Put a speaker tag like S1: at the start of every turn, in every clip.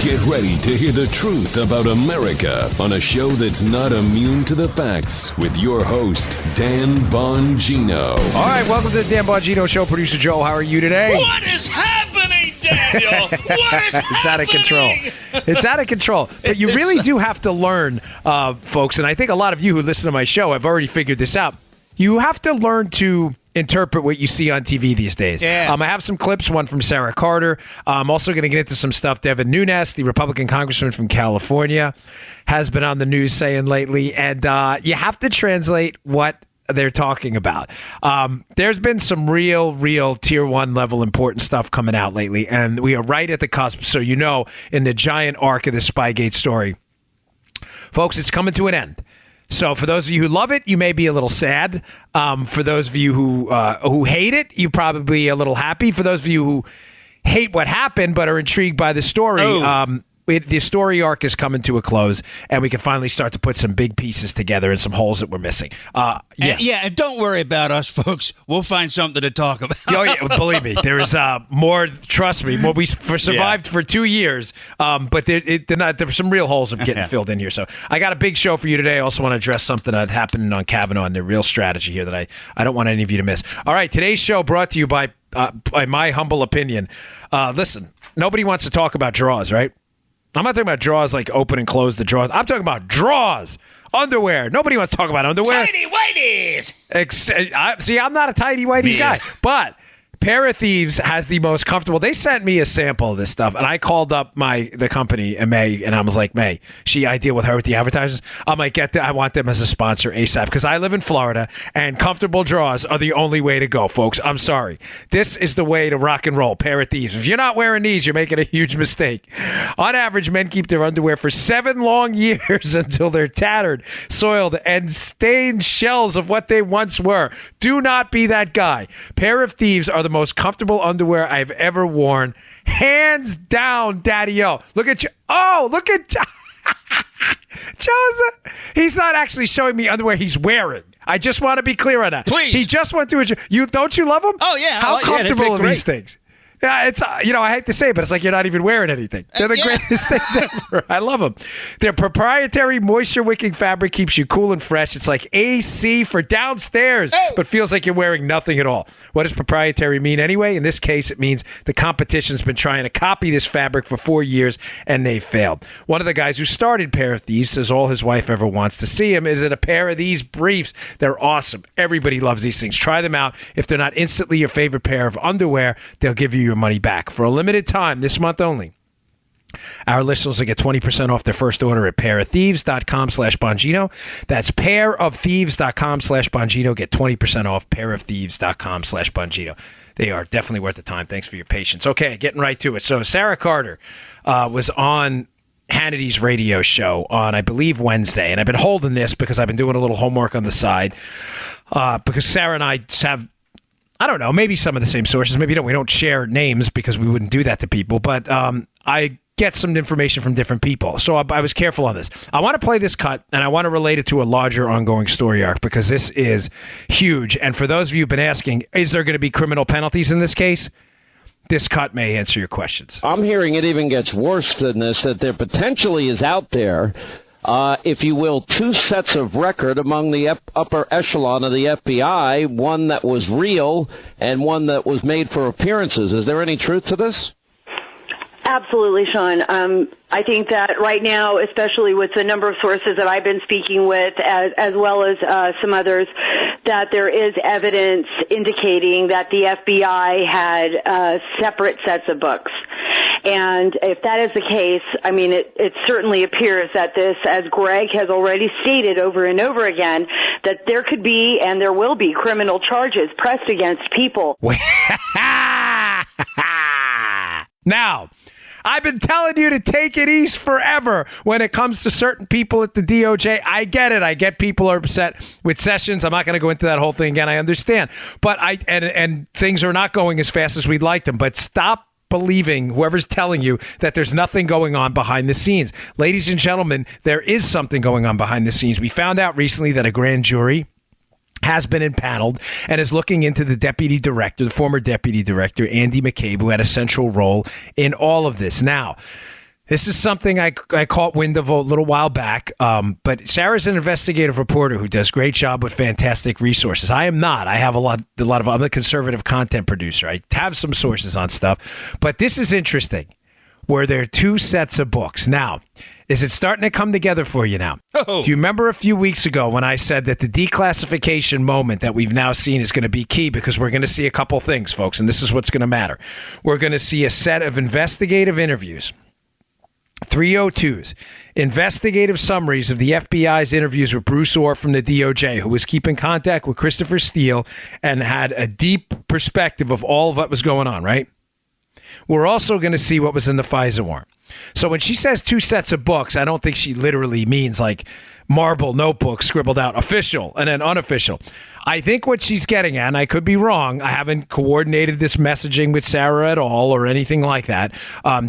S1: Get ready to hear the truth about America on a show that's not immune to the facts with your host, Dan Bongino.
S2: All right, welcome to the Dan Bongino Show. Producer Joe, how are you today?
S3: What is happening, Daniel? What is happening?
S2: It's out of control. It's out of control. But you really do have to learn, folks, and I think a lot of you who listen to my show have already figured this out. You have to learn to interpret what you see on TV these days.
S3: Yeah.
S2: I have some clips, one from Sarah Carter. I'm also going to get into some stuff. Devin Nunes, the Republican congressman from California, has been on the news saying lately, and you have to translate what they're talking about. There's been some real tier one level important stuff coming out lately, and we are right at the cusp, so you know, in the giant arc of the Spygate story. Folks, it's coming to an end. So for those of you who love it, you may be a little sad. For those of you who hate it, you're probably a little happy. For those of you who hate what happened but are intrigued by the story, the story arc is coming to a close, and we can finally start to put some big pieces together and some holes that we're missing.
S3: And don't worry about us, folks. We'll find something to talk about.
S2: Oh, yeah, believe me, there is more. Trust me, we survived for 2 years, but there's some real holes I'm getting filled in here. So I got a big show for you today. I also want to address something that happened on Kavanaugh and the real strategy here that I don't want any of you to miss. All right, today's show brought to you by my humble opinion. Listen, nobody wants to talk about draws, right? I'm not talking about drawers like open and close the drawers. I'm talking about drawers. Underwear. Nobody wants to talk about underwear.
S3: Tidy whities!
S2: See, I'm not a tidy whities guy. But Pair of Thieves has the most comfortable. They sent me a sample of this stuff, and I called up the company, May, and I was like, May, I deal with her with the advertisers. I'm like, I want them as a sponsor ASAP because I live in Florida, and comfortable drawers are the only way to go, folks. I'm sorry. This is the way to rock and roll. Pair of Thieves. If you're not wearing these, you're making a huge mistake. On average, men keep their underwear for 7 long years until they're tattered, soiled, and stained shells of what they once were. Do not be that guy. Pair of Thieves are the most comfortable underwear I've ever worn. Hands down, Daddy-O. Look at you. Oh, look at Joseph. He's not actually showing me underwear he's wearing. I just want to be clear on that.
S3: Please.
S2: He just went through don't you love them?
S3: Oh, yeah.
S2: How comfortable are these
S3: great.
S2: things? Yeah, it's I hate to say it, but it's like you're not even wearing anything. They're the greatest things ever. I love them. Their proprietary moisture-wicking fabric keeps you cool and fresh. It's like AC for downstairs, but feels like you're wearing nothing at all. What does proprietary mean anyway? In this case, it means the competition's been trying to copy this fabric for 4 years, and they failed. One of the guys who started Pair of Thieves says all his wife ever wants to see him is in a pair of these briefs. They're awesome. Everybody loves these things. Try them out. If they're not instantly your favorite pair of underwear, they'll give you your money back for a limited time this month only. Our listeners will get 20% off their first order at pairofthieves.com/Bongino. That's pairofthieves.com/Bongino. Get 20% off pairofthieves.com/Bongino. They are definitely worth the time. Thanks for your patience. Okay, getting right to it. So Sarah Carter was on Hannity's radio show on, I believe, Wednesday. And I've been holding this because I've been doing a little homework on the side because Sarah and I have, I don't know, maybe some of the same sources. Maybe we don't share names because we wouldn't do that to people. But I get some information from different people. So I was careful on this. I want to play this cut, and I want to relate it to a larger ongoing story arc because this is huge. And for those of you who've been asking, is there going to be criminal penalties in this case? This cut may answer your questions.
S4: I'm hearing it even gets worse than this, that there potentially is out there, if you will, 2 sets of record among the upper echelon of the FBI, one that was real and one that was made for appearances. Is there any truth to this?
S5: Absolutely, Sean. I think that right now, especially with the number of sources that I've been speaking with, as well as some others, that there is evidence indicating that the FBI had separate sets of books. And if that is the case, I mean, it certainly appears that this, as Greg has already stated over and over again, that there could be and there will be criminal charges pressed against people.
S2: Now, I've been telling you to take it easy forever when it comes to certain people at the DOJ. I get it. I get people are upset with Sessions. I'm not going to go into that whole thing again. I understand. But and things are not going as fast as we'd like them. But stop believing whoever's telling you that there's nothing going on behind the scenes. Ladies and gentlemen, there is something going on behind the scenes. We found out recently that a grand jury has been impaneled and is looking into the deputy director, the former deputy director, Andy McCabe, who had a central role in all of this. Now, This is something I caught wind of a little while back, but Sarah's an investigative reporter who does a great job with fantastic resources. I am not. I have I'm a conservative content producer. I have some sources on stuff, but this is interesting, where there are two sets of books. Now, is it starting to come together for you now?
S3: Oh.
S2: Do you remember a few weeks ago when I said that the declassification moment that we've now seen is going to be key because we're going to see a couple things, folks, and this is what's going to matter. We're going to see a set of investigative interviews, 302s, investigative summaries of the FBI's interviews with Bruce Orr from the DOJ, who was keeping contact with Christopher Steele and had a deep perspective of all of what was going on, right? We're also going to see what was in the FISA warrant. So when she says two sets of books, I don't think she literally means like marble notebook scribbled out official and then unofficial. I think what she's getting at, and I could be wrong, I haven't coordinated this messaging with Sarah at all or anything like that.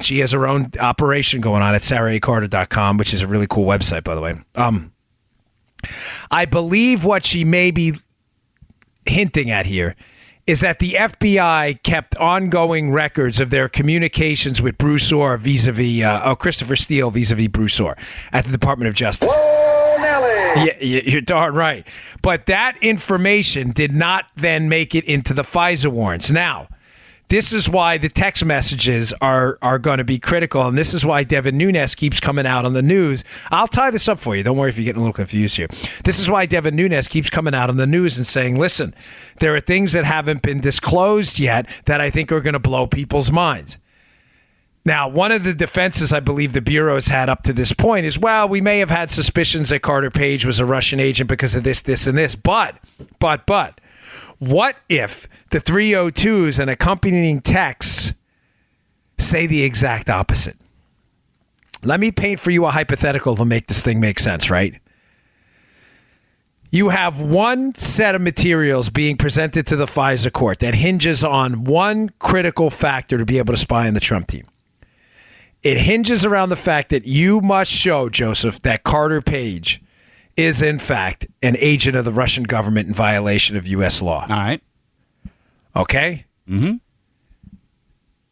S2: She has her own operation going on at sarahacarter.com, which is a really cool website, by the way. I believe what she may be hinting at here is that the FBI kept ongoing records of their communications with Bruce Orr vis-a-vis, Christopher Steele vis-a-vis Bruce Orr at the Department of Justice.
S6: Whoa, Nelly!
S2: Yeah, you're darn right. But that information did not then make it into the FISA warrants. Now, this is why the text messages are going to be critical, and this is why Devin Nunes keeps coming out on the news. I'll tie this up for you. Don't worry if you're getting a little confused here. This is why Devin Nunes keeps coming out on the news and saying, listen, there are things that haven't been disclosed yet that I think are going to blow people's minds. Now, one of the defenses I believe the Bureau has had up to this point is, well, we may have had suspicions that Carter Page was a Russian agent because of this, this, and this, but, what if the 302s and accompanying texts say the exact opposite? Let me paint for you a hypothetical to make this thing make sense, right? You have one set of materials being presented to the FISA court that hinges on one critical factor to be able to spy on the Trump team. It hinges around the fact that you must show, Joseph, that Carter Page is, in fact, an agent of the Russian government in violation of U.S. law.
S3: All right.
S2: Okay? Mm-hmm.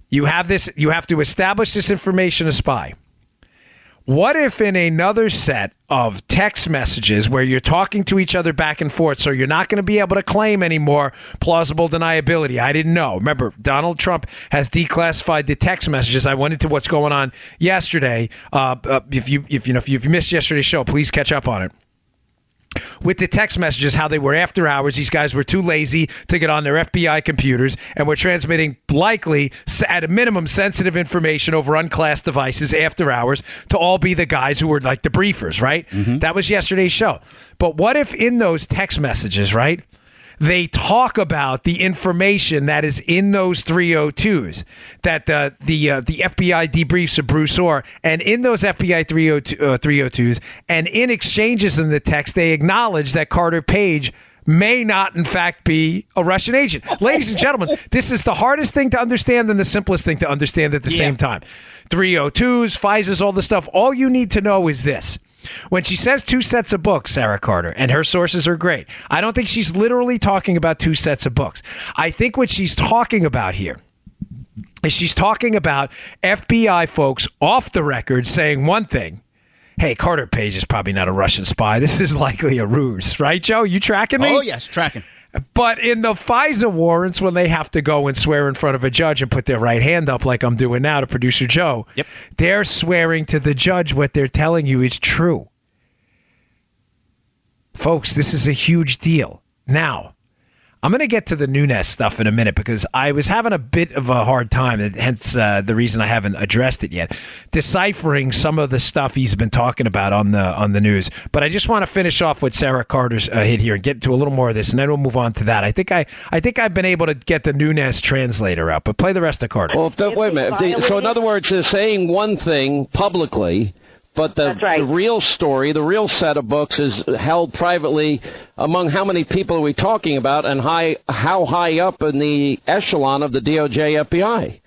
S2: You have to establish this information to spy. What if in another set of text messages where you're talking to each other back and forth, so you're not going to be able to claim anymore plausible deniability? I didn't know. Remember, Donald Trump has declassified the text messages. I went into what's going on yesterday. If you missed yesterday's show, please catch up on it. With the text messages, how they were after hours. These guys were too lazy to get on their FBI computers and were transmitting likely, at a minimum, sensitive information over unclassed devices after hours to all be the guys who were like the briefers, right? Mm-hmm. That was yesterday's show. But what if in those text messages, right, they talk about the information that is in those 302s, that the FBI debriefs of Bruce Orr, and in those FBI 302s, and in exchanges in the text, they acknowledge that Carter Page may not, in fact, be a Russian agent. Ladies and gentlemen, this is the hardest thing to understand and the simplest thing to understand at the same time. 302s, FISAs, all the stuff. All you need to know is this. When she says two sets of books, Sarah Carter, and her sources are great, I don't think she's literally talking about two sets of books. I think what she's talking about here is she's talking about FBI folks off the record saying one thing. Hey, Carter Page is probably not a Russian spy. This is likely a ruse, right, Joe? You tracking me?
S3: Oh, yes, tracking.
S2: But in the FISA warrants, when they have to go and swear in front of a judge and put their right hand up like I'm doing now to producer Joe,
S3: yep,
S2: they're swearing to the judge what they're telling you is true. Folks, this is a huge deal. Now, I'm going to get to the Nunes stuff in a minute because I was having a bit of a hard time, hence the reason I haven't addressed it yet, deciphering some of the stuff he's been talking about on the news. But I just want to finish off with Sarah Carter's hit here and get to a little more of this, and then we'll move on to that. I think I've been able to get the Nunes translator out, but play the rest of Carter.
S4: Well, wait a minute. So in other words, they're saying one thing publicly, but the real story, the real set of books is held privately among how many people are we talking about and how high up in the echelon of the DOJ FBI?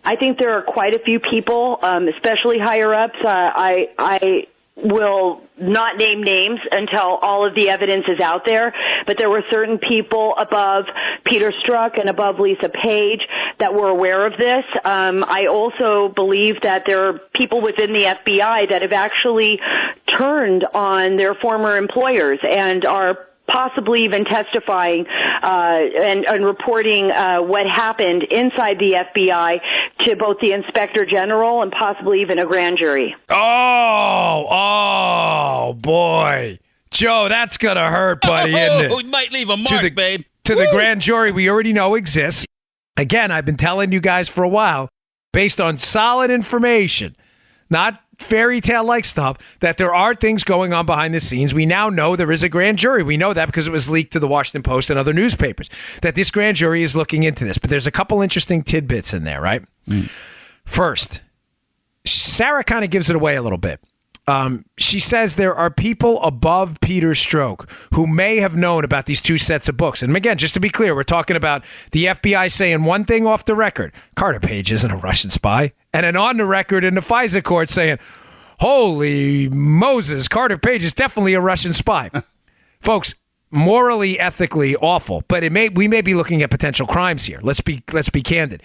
S5: I think there are quite a few people, especially higher ups. I will not name names until all of the evidence is out there, but there were certain people above Peter Strzok and above Lisa Page that were aware of this. I also believe that there are people within the FBI that have actually turned on their former employers and are possibly even testifying and reporting what happened inside the FBI to both the Inspector General and possibly even a grand jury.
S2: Oh, boy. Joe, that's going to hurt, buddy, isn't it?
S3: We might leave a mark, babe.
S2: To the grand jury we already know exists. Again, I've been telling you guys for a while, based on solid information, not fairy tale-like stuff, that there are things going on behind the scenes. We now know there is a grand jury. We know that because it was leaked to the Washington Post and other newspapers, that this grand jury is looking into this. But there's a couple interesting tidbits in there, right? First, Sarah kind of gives it away a little bit. She says there are people above Peter Strzok who may have known about these two sets of books. And again, just to be clear, we're talking about the FBI saying one thing off the record. Carter Page isn't a Russian spy. And then on the record in the FISA court saying, holy Moses, Carter Page is definitely a Russian spy. Folks, morally, ethically awful, but we may be looking at potential crimes here. Let's be candid.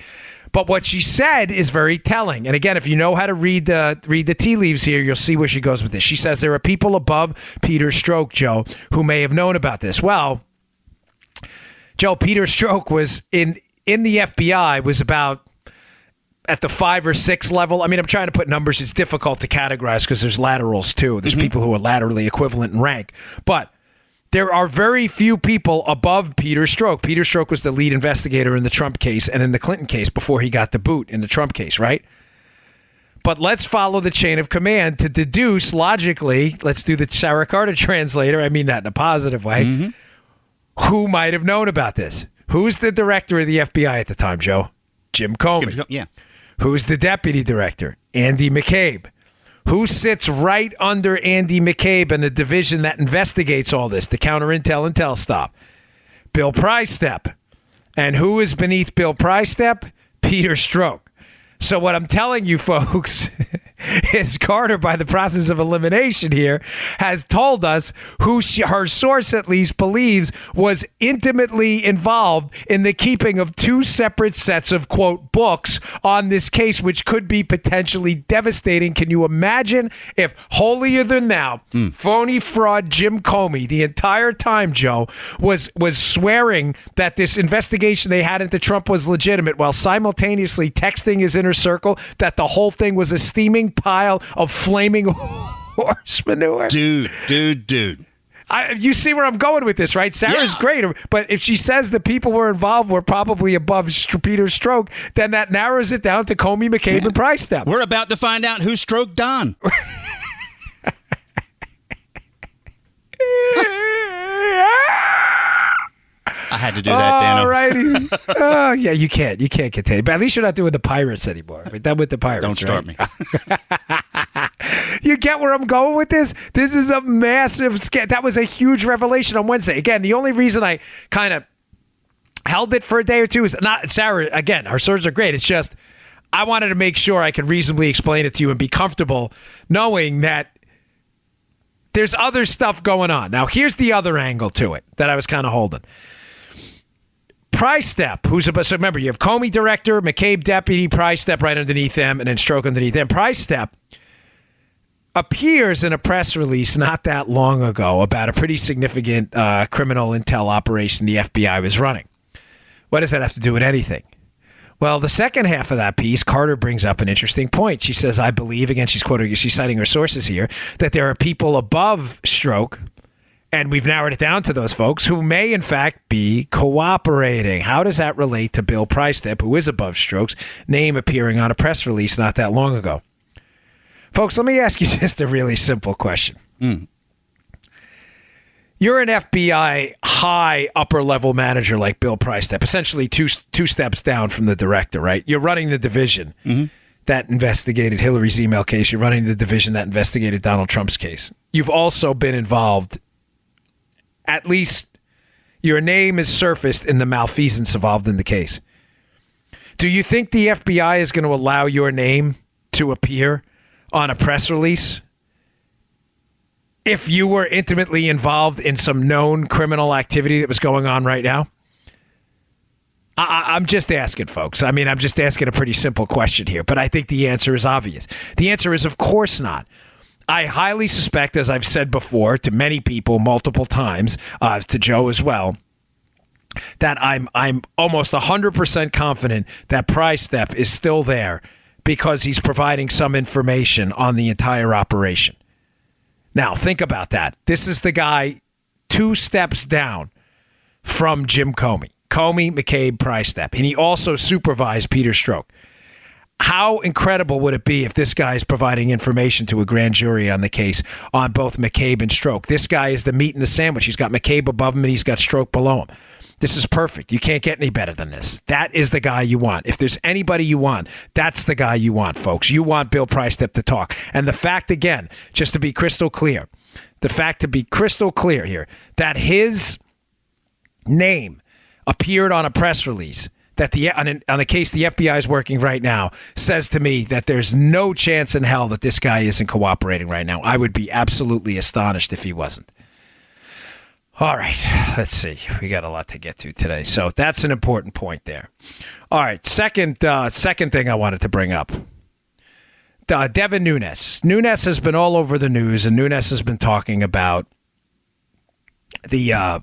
S2: But what she said is very telling. And again, if you know how to read the tea leaves here, you'll see where she goes with this. She says there are people above Peter Strzok, Joe, who may have known about this. Well, Joe, Peter Strzok was in the FBI, was about at the 5 or 6 level. I mean, I'm trying to put numbers. It's difficult to categorize because there's laterals too. There's people who are laterally equivalent in rank. But there are very few people above Peter Strzok. Peter Strzok was the lead investigator in the Trump case and in the Clinton case before he got the boot in the Trump case, right? But let's follow the chain of command to deduce logically. Let's do the Sarah Carter translator. I mean that in a positive way. Who might have known about this? Who's the director of the FBI at the time, Joe? Jim Comey.
S3: Yeah.
S2: Who's the deputy director? Andy McCabe. Who sits right under Andy McCabe in the division that investigates all this, the counter-intel stuff? Bill Prystep. And who is beneath Bill Prystep? Peter Strzok. So what I'm telling you folks is Carter, by the process of elimination here, has told us who her source at least believes was intimately involved in the keeping of two separate sets of, quote, books on this case, which could be potentially devastating. Can you imagine if holier than thou, phony fraud Jim Comey, the entire time, Joe, was swearing that this investigation they had into Trump was legitimate while simultaneously texting his inner circle that the whole thing was a steaming pile of flaming horse manure.
S3: Dude.
S2: You see where I'm going with this, right? Sarah's great, but if she says the people were involved were probably above Peter Strzok, then that narrows it down to Comey, McCabe, and Prystep.
S3: We're about to find out who stroked Don. I had to do that, Dan.
S2: All righty. Oh, yeah, you can't contain. But at least you're not doing the Pirates anymore. We're done with the Pirates.
S3: Don't start me.
S2: You get where I'm going with this? This is a massive scam. That was a huge revelation on Wednesday. Again, the only reason I kind of held it for a day or two is not Sarah. Again, her sources are great. It's just I wanted to make sure I could reasonably explain it to you and be comfortable knowing that there's other stuff going on. Now, here's the other angle to it that I was kind of holding. Prystep, so remember, you have Comey director, McCabe deputy, Prystep right underneath them, and then Strzok underneath them. Prystep appears in a press release not that long ago about a pretty significant criminal intel operation the FBI was running. What does that have to do with anything? Well, the second half of that piece, Carter brings up an interesting point. She says, I believe, again, she's citing her sources here, that there are people above Strzok, and we've narrowed it down to those folks who may, in fact, be cooperating. How does that relate to Bill Prystep, who is above Strzok's name appearing on a press release not that long ago? Folks, let me ask you just a really simple question. You're an FBI high upper level manager like Bill Prystep, essentially two steps down from the director, right? You're running the division that investigated Hillary's email case. You're running the division that investigated Donald Trump's case. You've also been involved, at least your name is surfaced in the malfeasance involved in the case. Do you think the FBI is going to allow your name to appear on a press release if you were intimately involved in some known criminal activity that was going on right now? I'm just asking, folks. I mean, I'm just asking a pretty simple question here, but I think the answer is obvious. The answer is, of course not. I highly suspect, as I've said before to many people multiple times, to Joe as well, that I'm almost 100% confident that Price Step is still there because he's providing some information on the entire operation. Now, think about that. This is the guy 2 steps down from Jim Comey. Comey, McCabe, Price Step. And he also supervised Peter Strzok. How incredible would it be if this guy is providing information to a grand jury on the case on both McCabe and Strzok? This guy is the meat in the sandwich. He's got McCabe above him and he's got Strzok below him. This is perfect. You can't get any better than this. That is the guy you want. If there's anybody you want, that's the guy you want, folks. You want Bill Price Step to talk. And the fact, again, just to be crystal clear, here, that his name appeared on a press release that on a case the FBI is working right now says to me that there's no chance in hell that this guy isn't cooperating right now. I would be absolutely astonished if he wasn't. All right, let's see. We got a lot to get to today, so that's an important point there. All right, second thing I wanted to bring up. Devin Nunes. Nunes has been all over the news, and Nunes has been talking about the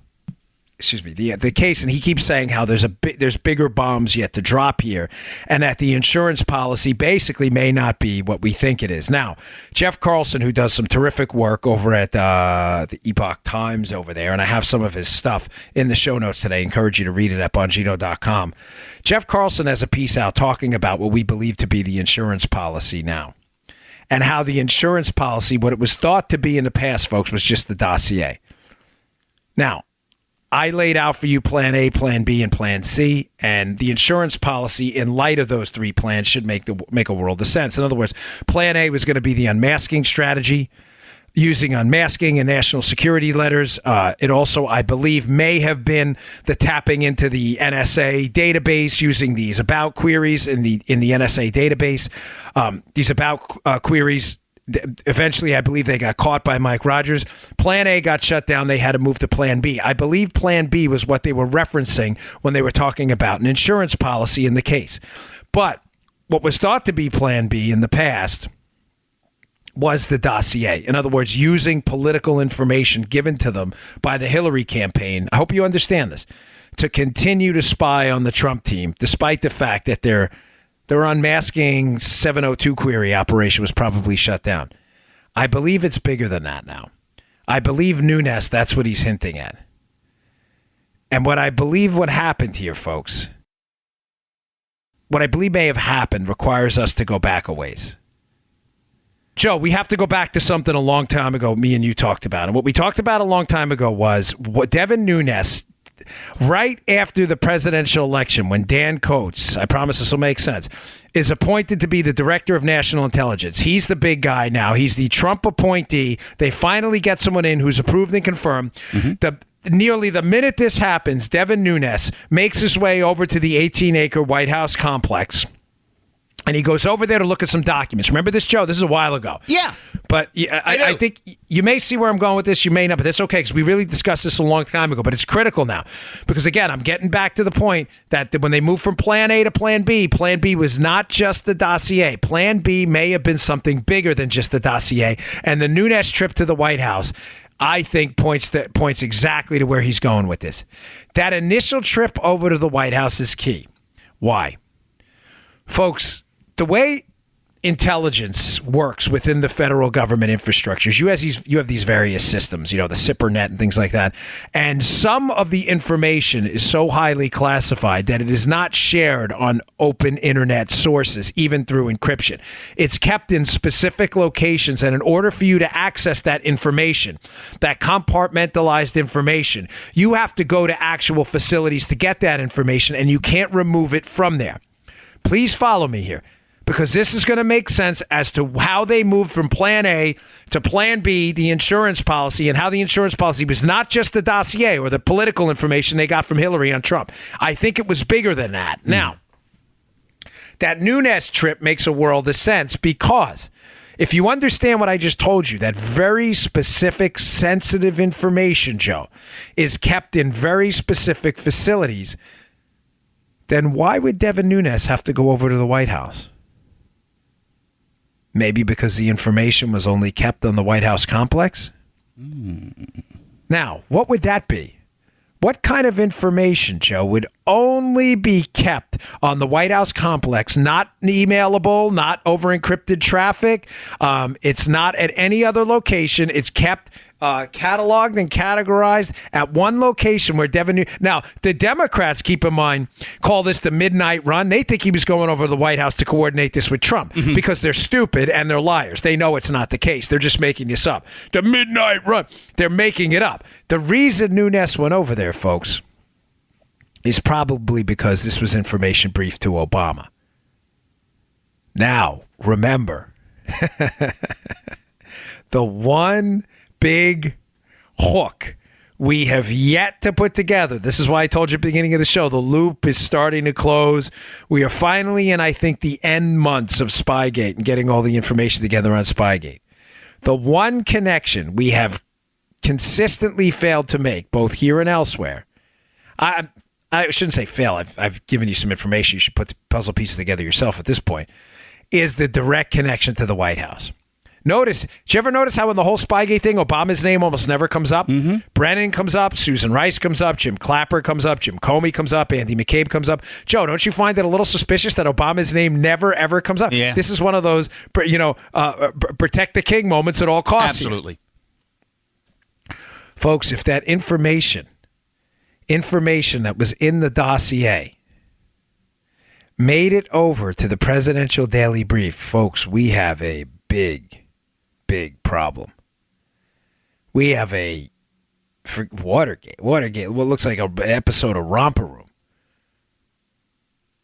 S2: case, and he keeps saying how there's bigger bombs yet to drop here, and that the insurance policy basically may not be what we think it is. Now, Jeff Carlson, who does some terrific work over at the Epoch Times over there, and I have some of his stuff in the show notes today. I encourage you to read it at Bongino.com. Jeff Carlson has a piece out talking about what we believe to be the insurance policy now, and how the insurance policy, what it was thought to be in the past, folks, was just the dossier. Now, I laid out for you Plan A, Plan B, and Plan C, and the insurance policy in light of those 3 plans should make a world of sense. In other words, Plan A was going to be the unmasking strategy, using unmasking and national security letters. It also, I believe, may have been the tapping into the NSA database using these about queries in the NSA database. These about queries. Eventually, I believe they got caught by Mike Rogers. Plan A got shut down. They had to move to Plan B. I believe Plan B was what they were referencing when they were talking about an insurance policy in the case. But what was thought to be Plan B in the past was the dossier. In other words, using political information given to them by the Hillary campaign. I hope you understand this. To continue to spy on the Trump team, despite the fact that their unmasking 702 query operation was probably shut down. I believe it's bigger than that now. I believe Nunes, that's what he's hinting at. And what happened here, folks, what I believe may have happened requires us to go back a ways. Joe, we have to go back to something a long time ago me and you talked about. And what we talked about a long time ago was what Devin Nunes, right after the presidential election, when Dan Coates, I promise this will make sense, is appointed to be the director of national intelligence. He's the big guy now. He's the Trump appointee. They finally get someone in who's approved and confirmed. Nearly the minute this happens, Devin Nunes makes his way over to the 18-acre White House complex. And he goes over there to look at some documents. Remember this, Joe? This is a while ago.
S3: Yeah.
S2: But I think you may see where I'm going with this. You may not, but that's okay because we really discussed this a long time ago. But it's critical now because, again, I'm getting back to the point that when they moved from Plan A to Plan B was not just the dossier. Plan B may have been something bigger than just the dossier. And the Nunes trip to the White House, I think, points exactly to where he's going with this. That initial trip over to the White House is key. Why? Folks, the way intelligence works within the federal government infrastructures, you have these various systems, the SIPRNet and things like that. And some of the information is so highly classified that it is not shared on open internet sources, even through encryption. It's kept in specific locations. And in order for you to access that information, that compartmentalized information, you have to go to actual facilities to get that information, and you can't remove it from there. Please follow me here, because this is going to make sense as to how they moved from Plan A to Plan B, the insurance policy, and how the insurance policy was not just the dossier or the political information they got from Hillary on Trump. I think it was bigger than that. Now, that Nunes trip makes a world of sense because If you understand what I just told you, that very specific, sensitive information, Joe, is kept in very specific facilities, then why would Devin Nunes have to go over to the White House? Maybe because the information was only kept on the White House complex? Now, what would that be? What kind of information, Joe, would only be kept on the White House complex, not emailable, not over encrypted traffic? It's not at any other location. It's kept cataloged and categorized at one location where Now, the Democrats, keep in mind, call this the midnight run. They think he was going over to the White House to coordinate this with Trump because they're stupid and they're liars. They know it's not the case. They're just making this up. The midnight run. They're making it up. The reason Nunes went over there, folks, is probably because this was information briefed to Obama. Now, remember, the one big hook we have yet to put together. This is why I told you at the beginning of the show, the loop is starting to close. We are finally in, I think, the end months of Spygate and getting all the information together on Spygate. The one connection we have consistently failed to make, both here and elsewhere, I shouldn't say fail. I've given you some information. You should put the puzzle pieces together yourself at this point, is the direct connection to the White House. Did you ever notice how in the whole Spygate thing, Obama's name almost never comes up? Brennan comes up, Susan Rice comes up, Jim Clapper comes up, Jim Comey comes up, Andy McCabe comes up. Joe, don't you find it a little suspicious that Obama's name never, ever comes up?
S3: Yeah.
S2: This is one of those, protect the king moments at all costs.
S3: Absolutely.
S2: Folks, if that information that was in the dossier made it over to the Presidential Daily Brief, folks, we have a big problem. We have Watergate, what looks like an episode of Romper Room.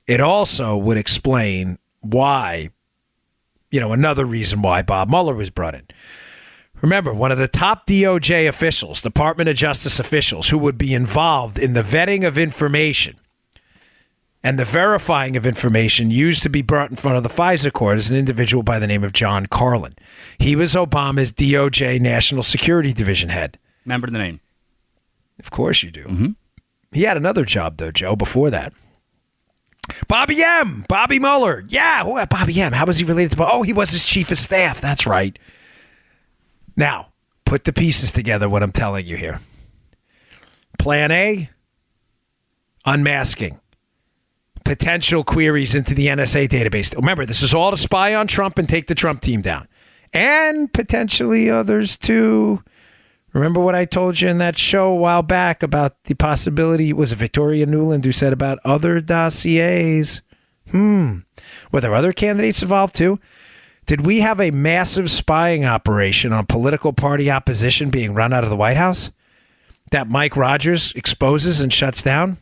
S2: It also would explain why, another reason why Bob Mueller was brought in. Remember, one of the top DOJ officials, Department of Justice officials, who would be involved in the vetting of information and the verifying of information used to be brought in front of the FISA court, is an individual by the name of John Carlin. He was Obama's DOJ National Security Division head.
S3: Remember the name?
S2: Of course you do. He had another job, though, Joe, before that. Bobby Mueller. Yeah, Bobby M. How was he related to Bob? Oh, he was his chief of staff. That's right. Now, put the pieces together, what I'm telling you here. Plan A, unmasking. Potential queries into the NSA database. Remember, this is all to spy on Trump and take the Trump team down. And potentially others too. Remember what I told you in that show a while back about the possibility, was it Victoria Nuland who said about other dossiers? Were there other candidates involved too? Did we have a massive spying operation on political party opposition being run out of the White House that Mike Rogers exposes and shuts down?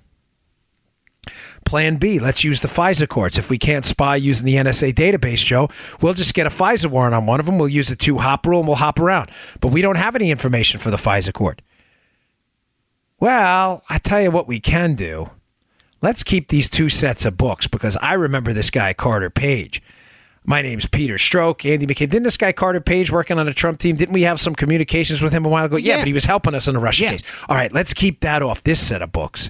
S2: Plan B, let's use the FISA courts. If we can't spy using the NSA database, Joe, we'll just get a FISA warrant on one of them. We'll use the two-hop rule and we'll hop around. But we don't have any information for the FISA court. Well, I tell you what we can do. Let's keep these two sets of books, because I remember this guy, Carter Page. My name's Peter Strzok, Andy McCabe. Didn't this guy, Carter Page, working on a Trump team, didn't we have some communications with him a while ago? Yeah, but he was helping us in the Russia case. All right, let's keep that off this set of books.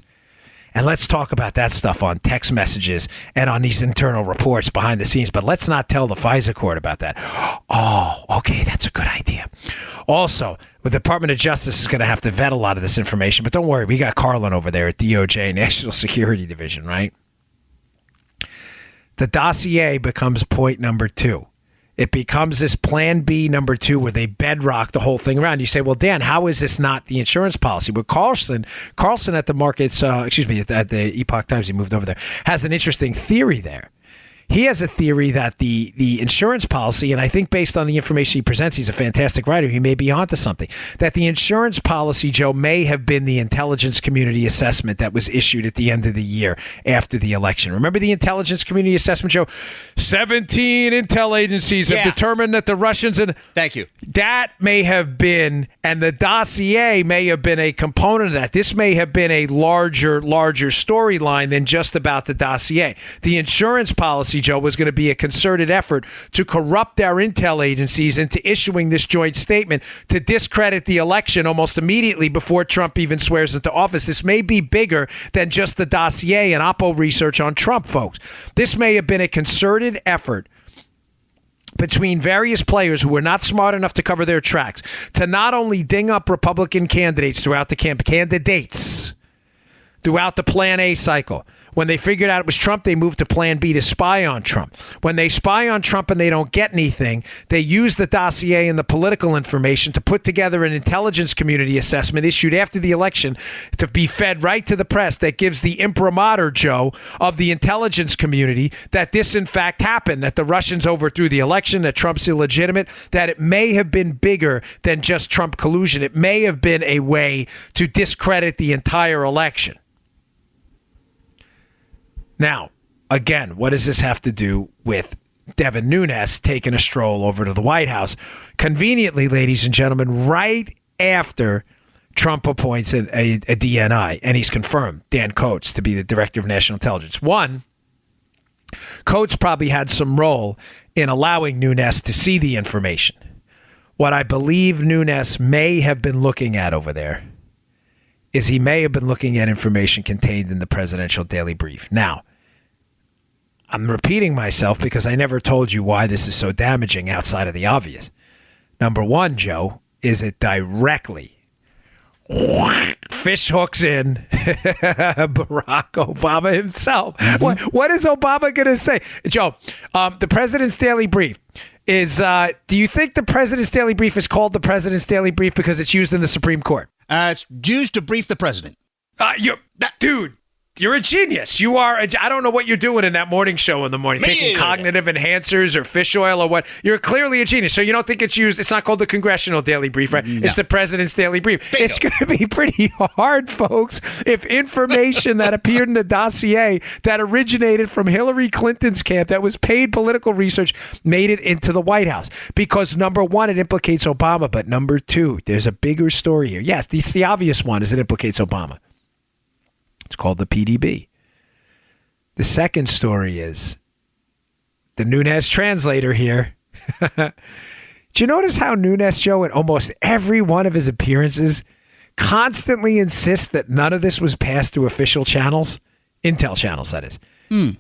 S2: And let's talk about that stuff on text messages and on these internal reports behind the scenes. But let's not tell the FISA court about that. Oh, okay, that's a good idea. Also, the Department of Justice is going to have to vet a lot of this information. But don't worry, we got Carlin over there at DOJ, National Security Division, right? The dossier becomes point number 2. It becomes this plan B number 2 where they bedrock the whole thing around. You say, well, Dan, how is this not the insurance policy? Well, Carlson at the markets, at the Epoch Times, he moved over there, has an interesting theory there. He has a theory that the insurance policy, and I think based on the information he presents, he's a fantastic writer, he may be onto something, that the insurance policy, Joe, may have been the intelligence community assessment that was issued at the end of the year after the election. Remember the intelligence community assessment, Joe? 17 intel agencies have determined that the Russians...
S3: Thank you.
S2: That may have been, and the dossier may have been a component of that. This may have been a larger storyline than just about the dossier. The insurance policy policy, Joe, was going to be a concerted effort to corrupt our intel agencies into issuing this joint statement to discredit the election almost immediately before Trump even swears into office. This may be bigger than just the dossier and Oppo research on Trump, folks. This may have been a concerted effort between various players who were not smart enough to cover their tracks to not only ding up Republican candidates throughout the candidates throughout the Plan A cycle. When they figured out it was Trump, they moved to Plan B to spy on Trump. When they spy on Trump and they don't get anything, they use the dossier and the political information to put together an intelligence community assessment issued after the election to be fed right to the press that gives the imprimatur, Joe, of the intelligence community that this in fact happened, that the Russians overthrew the election, that Trump's illegitimate, that it may have been bigger than just Trump collusion. It may have been a way to discredit the entire election. Now, again, what does this have to do with Devin Nunes taking a stroll over to the White House? Conveniently, ladies and gentlemen, right after Trump appoints a DNI, and he's confirmed Dan Coates to be the Director of National Intelligence. One, Coates probably had some role in allowing Nunes to see the information. What I believe Nunes may have been looking at over there is he may have been looking at information contained in the presidential daily brief. Now, I'm repeating myself because I never told you why this is so damaging outside of the obvious. Number one, Joe, is it directly fish hooks in Barack Obama himself. What is Obama going to say? Joe, the president's daily brief is, do you think the president's daily brief is called the president's daily brief because it's used in the Supreme Court?
S3: It's used to brief the president.
S2: Dude, you're a genius. You are. I don't know what you're doing in that morning show in the morning, taking cognitive enhancers or fish oil or what. You're clearly a genius. So you don't think it's used. It's not called the Congressional Daily Brief, right? No. It's the President's Daily Brief. Bingo. It's going to be pretty hard, folks, if information that appeared in the dossier that originated from Hillary Clinton's camp, that was paid political research, made it into the White House. Because number one, it implicates Obama. But number two, there's a bigger story here. Yes, the obvious one is it implicates Obama. It's called the PDB. The second story is the Nunes translator here. Do you notice how Nunes, Joe, in almost every one of his appearances, constantly insists that none of this was passed through official channels? Intel channels, that is.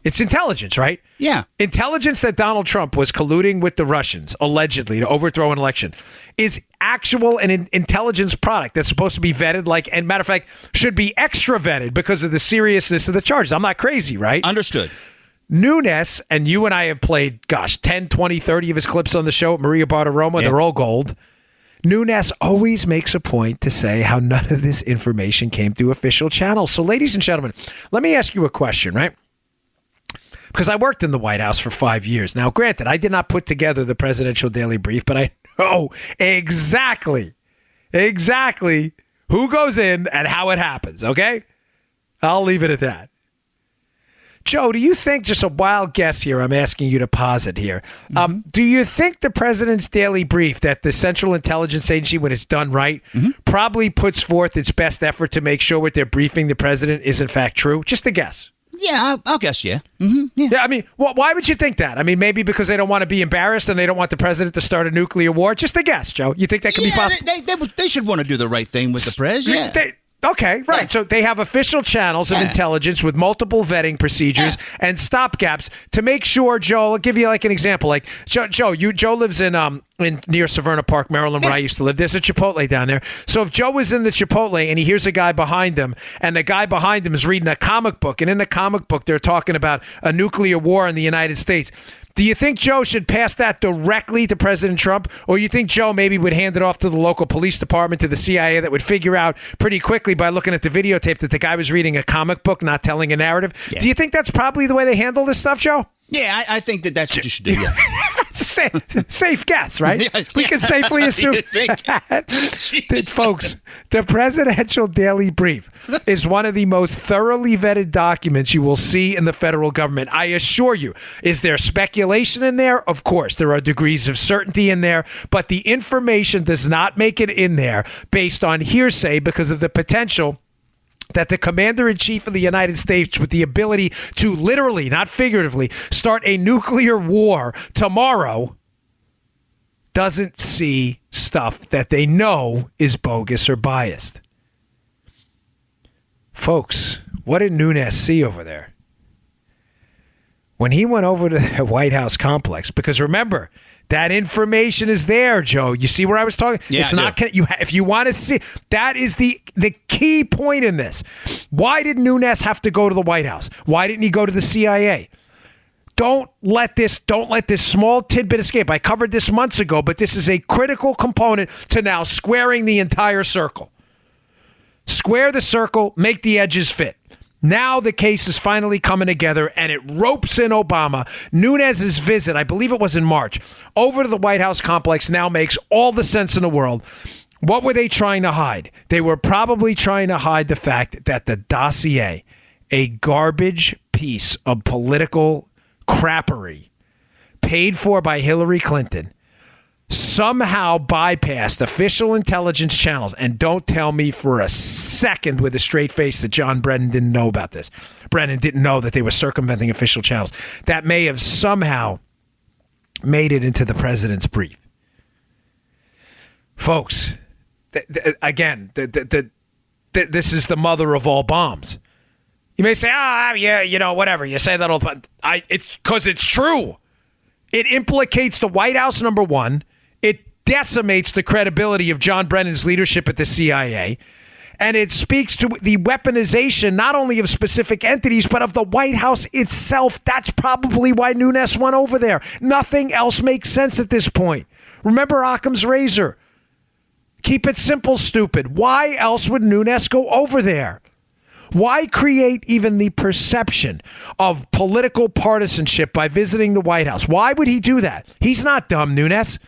S2: It's intelligence, right?
S3: Yeah.
S2: Intelligence that Donald Trump was colluding with the Russians, allegedly, to overthrow an election, is actual an intelligence product that's supposed to be vetted, and matter of fact, should be extra vetted because of the seriousness of the charges. I'm not crazy, right?
S3: Understood.
S2: Nunes, and you and I have played, 10, 20, 30 of his clips on the show at Maria Bartiromo. Yep. They're all gold. Nunes always makes a point to say how none of this information came through official channels. So, ladies and gentlemen, let me ask you a question, right? Because I worked in the White House for 5 years. Now, granted, I did not put together the presidential daily brief, but I know exactly who goes in and how it happens, okay? I'll leave it at that. Joe, do you think, just a wild guess here, I'm asking you to posit here, do you think the president's daily brief that the Central Intelligence Agency, when it's done right, probably puts forth its best effort to make sure what they're briefing the president is in fact true? Just a guess.
S3: Yeah, I'll guess, yeah.
S2: Yeah, I mean, why would you think that? I mean, maybe because they don't want to be embarrassed and they don't want the president to start a nuclear war. Just a guess, Joe. You think that could be possible?
S3: They should want to do the right thing with the press, yeah.
S2: Okay, right.
S3: Yeah.
S2: So they have official channels of intelligence with multiple vetting procedures and stopgaps to make sure, Joe, I'll give you like an example. Like, Joe lives in near Severna Park, Maryland, where I used to live. There's a Chipotle down there. So if Joe was in the Chipotle and he hears a guy behind him, and the guy behind him is reading a comic book, and in the comic book they're talking about a nuclear war in the United States, do you think Joe should pass that directly to President Trump? Or you think Joe maybe would hand it off to the local police department, to the CIA, that would figure out pretty quickly by looking at the videotape that the guy was reading a comic book, not telling a narrative? Yeah. Do you think that's probably the way they handle this stuff, Joe?
S3: Yeah, I think that's what you should do, yeah.
S2: Safe guess, right? We can safely assume that, folks, the presidential daily brief is one of the most thoroughly vetted documents you will see in the federal government. I assure you. Is there speculation in there? Of course. There are degrees of certainty in there, but the information does not make it in there based on hearsay because of the potential that the commander-in-chief of the United States with the ability to literally, not figuratively, start a nuclear war tomorrow doesn't see stuff that they know is bogus or biased. Folks, what did Nunes see over there? When he went over to the White House complex, because remember, that information is there, Joe. You see where I was talking?
S3: Yeah,
S2: it's not. If you want to see, that is the key point in this. Why did Nunes have to go to the White House? Why didn't he go to the CIA? Don't let this small tidbit escape. I covered this months ago, but this is a critical component to now squaring the entire circle. Square the circle, make the edges fit. Now the case is finally coming together, and it ropes in Obama. Nunes's visit, I believe it was in March, over to the White House complex now makes all the sense in the world. What were they trying to hide? They were probably trying to hide the fact that the dossier, a garbage piece of political crappery paid for by Hillary Clinton, somehow bypassed official intelligence channels. And don't tell me for a second with a straight face that John Brennan didn't know about this. Brennan didn't know that they were circumventing official channels. That may have somehow made it into the president's brief. Folks, again, this is the mother of all bombs. You may say, yeah, whatever. You say that all the time. It's because it's true. It implicates the White House, number one. It decimates the credibility of John Brennan's leadership at the CIA. And it speaks to the weaponization not only of specific entities, but of the White House itself. That's probably why Nunes went over there. Nothing else makes sense at this point. Remember Occam's razor. Keep it simple, stupid. Why else would Nunes go over there? Why create even the perception of political partisanship by visiting the White House? Why would he do that? He's not dumb, Nunes.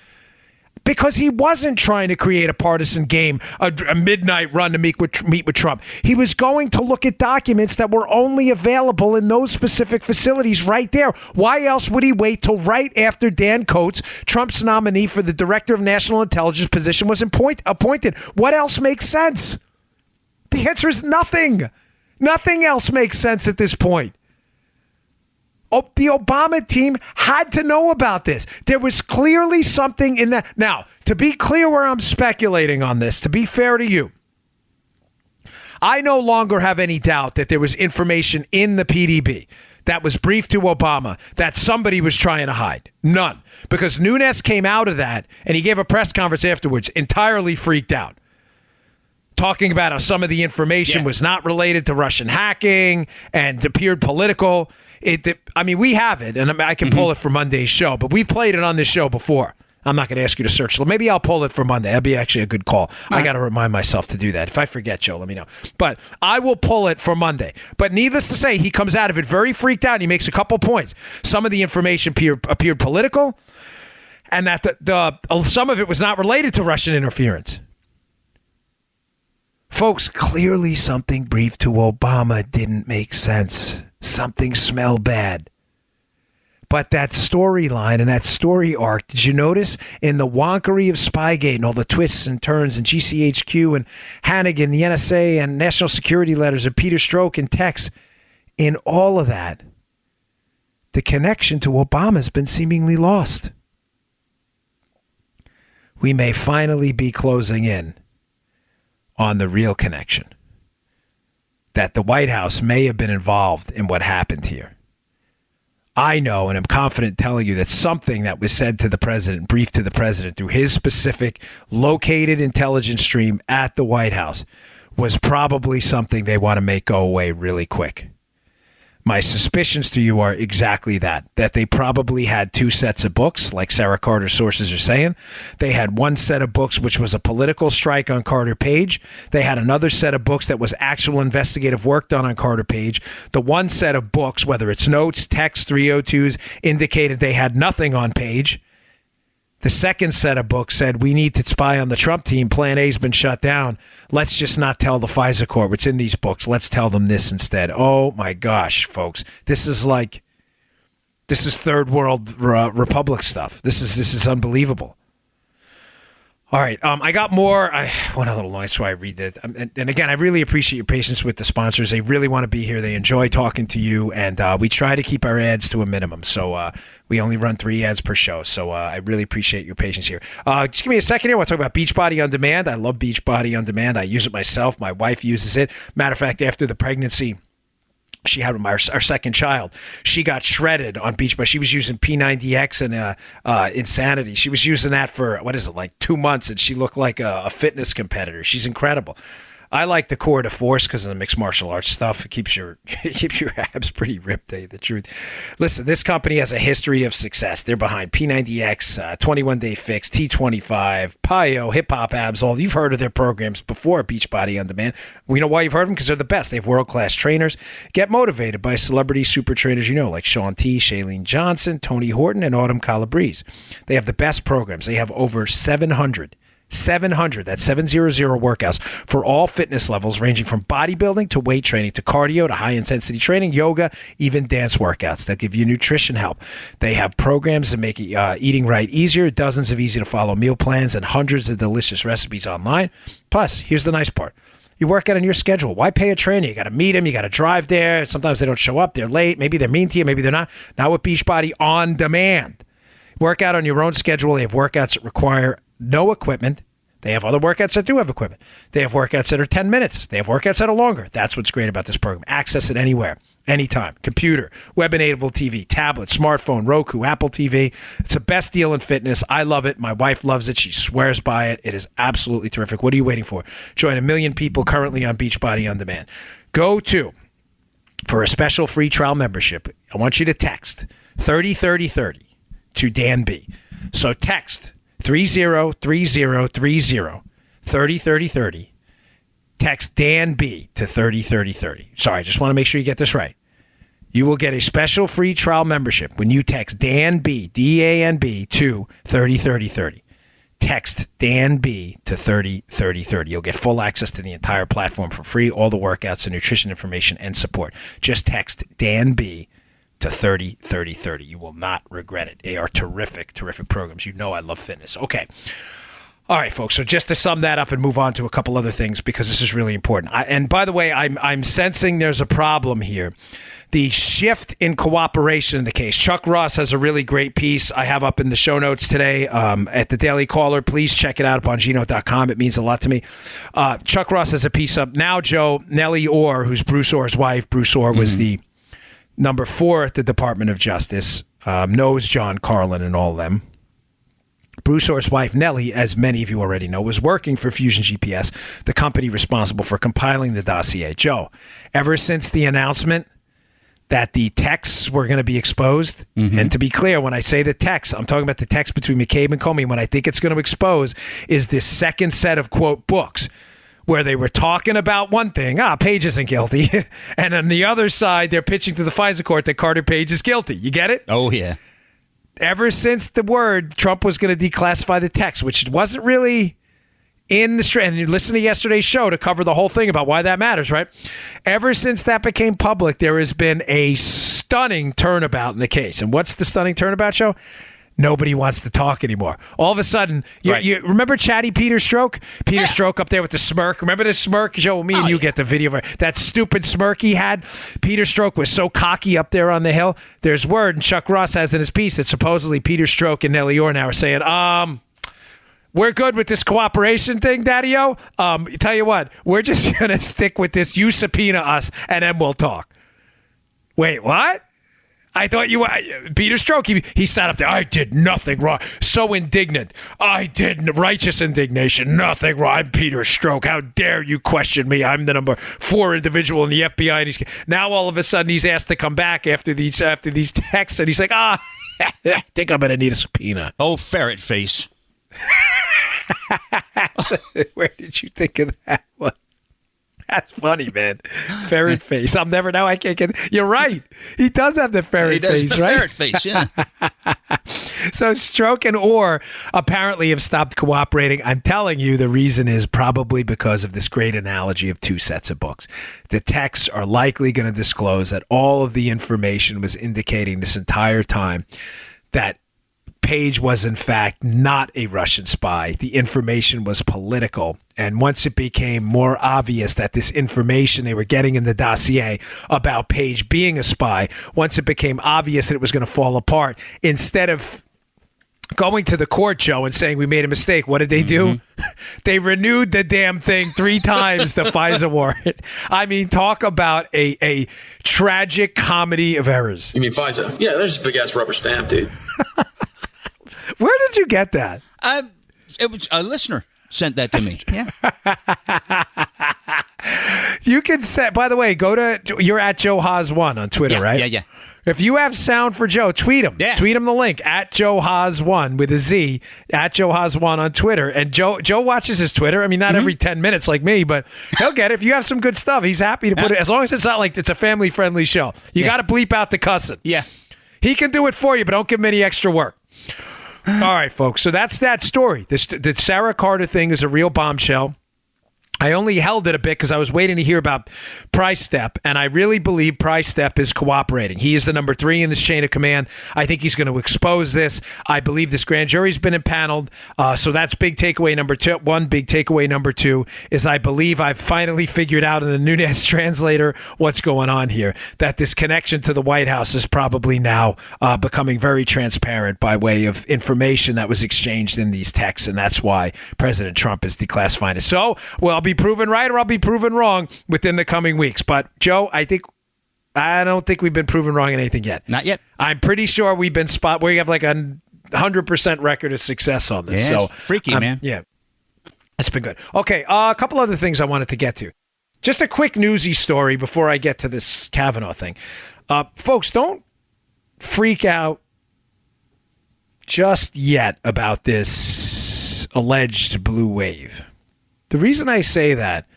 S2: Because he wasn't trying to create a partisan game, a midnight run to meet with Trump. He was going to look at documents that were only available in those specific facilities right there. Why else would he wait till right after Dan Coats, Trump's nominee for the Director of National Intelligence position, was appointed? What else makes sense? The answer is nothing. Nothing else makes sense at this point. The Obama team had to know about this. There was clearly something in that. Now, to be clear where I'm speculating on this, to be fair to you, I no longer have any doubt that there was information in the PDB that was briefed to Obama that somebody was trying to hide. None. Because Nunes came out of that, and he gave a press conference afterwards, entirely freaked out, talking about how some of the information was not related to Russian hacking and appeared political. We have it, and I can pull it for Monday's show, but we've played it on this show before. I'm not going to ask you to search. Maybe I'll pull it for Monday. That'd be actually a good call. I got to remind myself to do that. If I forget, Joe, let me know. But I will pull it for Monday. But needless to say, he comes out of it very freaked out, and he makes a couple points. Some of the information appeared political, and that some of it was not related to Russian interference. Folks, clearly something briefed to Obama didn't make sense. Something smelled bad. But that storyline and that story arc, did you notice in the wonkery of Spygate and all the twists and turns and GCHQ and Hannigan, the NSA and National Security Letters and Peter Strzok and Tex, in all of that, the connection to Obama has been seemingly lost. We may finally be closing in on the real connection, that the White House may have been involved in what happened here. I know, and I'm confident telling you that something that was said to the president, briefed to the president through his specific located intelligence stream at the White House, was probably something they want to make go away really quick. My suspicions to you are exactly that they probably had two sets of books, like Sarah Carter's sources are saying. They had one set of books, which was a political strike on Carter Page. They had another set of books that was actual investigative work done on Carter Page. The one set of books, whether it's notes, text, 302s, indicated they had nothing on Page. The second set of books said, we need to spy on the Trump team. Plan A's been shut down. Let's just not tell the FISA court what's in these books. Let's tell them this instead. Oh, my gosh, folks. This is third world republic stuff. This is unbelievable. All right. I got more. I went a little long, so I read that. And again, I really appreciate your patience with the sponsors. They really want to be here. They enjoy talking to you, and we try to keep our ads to a minimum. So we only run 3 ads per show. So I really appreciate your patience here. Just give me a second here. I want to talk about Beachbody On Demand. I love Beachbody On Demand. I use it myself. My wife uses it. Matter of fact, after the pregnancy she had our second child, she got shredded on Beachbody. She was using P90X and Insanity. She was using that for, like 2 months, and she looked like a fitness competitor. She's incredible. I like the Core de Force because of the mixed martial arts stuff. It keeps your abs pretty ripped, to tell you the truth. Listen, this company has a history of success. They're behind P90X, 21 Day Fix, T25, PiYo, Hip Hop Abs. All you've heard of their programs before Beachbody On Demand. We know why you've heard of them, because they're the best. They have world-class trainers. Get motivated by celebrity super trainers like Shaun T, Shailene Johnson, Tony Horton, and Autumn Calabrese. They have the best programs. They have over 700, that's 700 workouts for all fitness levels, ranging from bodybuilding to weight training to cardio to high-intensity training, yoga, even dance workouts. They'll give you nutrition help. They have programs that make eating right easier, dozens of easy-to-follow meal plans, and hundreds of delicious recipes online. Plus, here's the nice part. You work out on your schedule. Why pay a trainer? You got to meet them. You got to drive there. Sometimes they don't show up. They're late. Maybe they're mean to you. Maybe they're not. Now with Beachbody On Demand, work out on your own schedule. They have workouts that require no equipment. They have other workouts that do have equipment. They have workouts that are 10 minutes. They have workouts that are longer. That's what's great about this program. Access it anywhere, anytime. Computer, web-enabled TV, tablet, smartphone, Roku, Apple TV. It's the best deal in fitness. I love it. My wife loves it. She swears by it. It is absolutely terrific. What are you waiting for? Join 1 million people currently on Beachbody On Demand. For a special free trial membership, I want you to text 303030 to Dan B. So text 303030. Text Dan B to 303030. Sorry, I just want to make sure you get this right. You will get a special free trial membership when you text Dan B, DANB, to 303030. Text Dan B to 303030. You'll get full access to the entire platform for free, all the workouts and nutrition information and support. Just text Dan B to 303030. You will not regret it. They are terrific programs. You know I love fitness. Okay. All right, folks. So just to sum that up and move on to a couple other things, because this is really important. And by the way, I'm sensing there's a problem here. The shift in cooperation in the case. Chuck Ross has a really great piece I have up in the show notes today at the Daily Caller. Please check it out at Bongino.com. It means a lot to me. Chuck Ross has a piece up. Now, Joe, Nellie Orr, who's Bruce Orr's wife. Bruce Orr was the number 4 at the Department of Justice, knows John Carlin and all of them. Bruce Orr's wife, Nellie, as many of you already know, was working for Fusion GPS, the company responsible for compiling the dossier. Joe, ever since the announcement that the texts were going to be exposed, and to be clear, when I say the text, I'm talking about the text between McCabe and Comey. When I think it's going to expose is this second set of, quote, books, where they were talking about one thing, Page isn't guilty, and on the other side, they're pitching to the FISA court that Carter Page is guilty. You get it?
S3: Oh, yeah.
S2: Ever since the word Trump was going to declassify the text, which wasn't really in the strand, and you listen to yesterday's show to cover the whole thing about why that matters, right? Ever since that became public, there has been a stunning turnabout in the case. And what's the stunning turnabout, Joe? Nobody wants to talk anymore. All of a sudden, you remember Chatty Peter Stroke? Peter Stroke up there with the smirk. Remember the smirk? Joe, me and you get the video of it. That stupid smirk he had. Peter Stroke was so cocky up there on the Hill. There's word, and Chuck Ross has in his piece, that supposedly Peter Stroke and Nellie Orr now are saying, we're good with this cooperation thing, Daddy-O. Tell you what, we're just going to stick with this. You subpoena us, and then we'll talk. Wait, what? I thought you were Peter Stroke. He sat up there. I did nothing wrong. So indignant. I did righteous indignation. Nothing wrong. I'm Peter Stroke. How dare you question me? I'm the number 4 individual in the FBI. And now all of a sudden he's asked to come back after these texts, and he's like, I think I'm going to need a subpoena.
S3: Oh, ferret face.
S2: Where did you think of that one? That's funny, man. Ferret face. I can't get. You're right. He does have the ferret face, right?
S3: Ferret face, yeah.
S2: So Stroke and Orr apparently have stopped cooperating. I'm telling you, the reason is probably because of this great analogy of 2 sets of books. The texts are likely going to disclose that all of the information was indicating this entire time that Page was, in fact, not a Russian spy. The information was political. And once it became more obvious that this information they were getting in the dossier about Page being a spy, once it became obvious that it was going to fall apart, instead of going to the court, Joe, and saying we made a mistake, what did they do? They renewed the damn thing 3 times, the FISA warrant. I mean, talk about a tragic comedy of errors.
S6: You mean FISA? Yeah, there's a big-ass rubber stamp, dude.
S2: Where did you get that?
S3: It was a listener sent that to me. Yeah.
S2: You can say, by the way, you're at Joe Haas1 on Twitter, right?
S3: Yeah.
S2: If you have sound for Joe, tweet him.
S3: Yeah.
S2: Tweet him the link at Joe Haas1 with a Z, at Joe Haas1 on Twitter. And Joe watches his Twitter. I mean, not every 10 minutes like me, but he'll get it. If you have some good stuff, he's happy to put it, as long as it's not like it's a family-friendly show. You got to bleep out the cussing.
S3: Yeah.
S2: He can do it for you, but don't give him any extra work. All right, folks. So that's that story. The Sarah Carter thing is a real bombshell. I only held it a bit because I was waiting to hear about Price Step, and I really believe Price Step is cooperating. He is the number 3 in this chain of command. I think he's going to expose this. I believe this grand jury's been impaneled, so that's big takeaway number 2. One big takeaway number 2 is I believe I've finally figured out in the Nunes translator what's going on here, that this connection to the White House is probably now becoming very transparent by way of information that was exchanged in these texts, and that's why President Trump is declassifying it. So, well, be proven right or I'll be proven wrong within the coming weeks. But Joe, I don't think we've been proven wrong in anything yet.
S3: Not yet.
S2: I'm pretty sure we've been where you have like a 100% record of success on this.
S3: Yeah,
S2: so
S3: it's freaky, man.
S2: Yeah, it's been good. Okay, a couple other things I wanted to get to. Just a quick newsy story before I get to this Kavanaugh thing. Folks, don't freak out just yet about this alleged blue wave. The reason I say that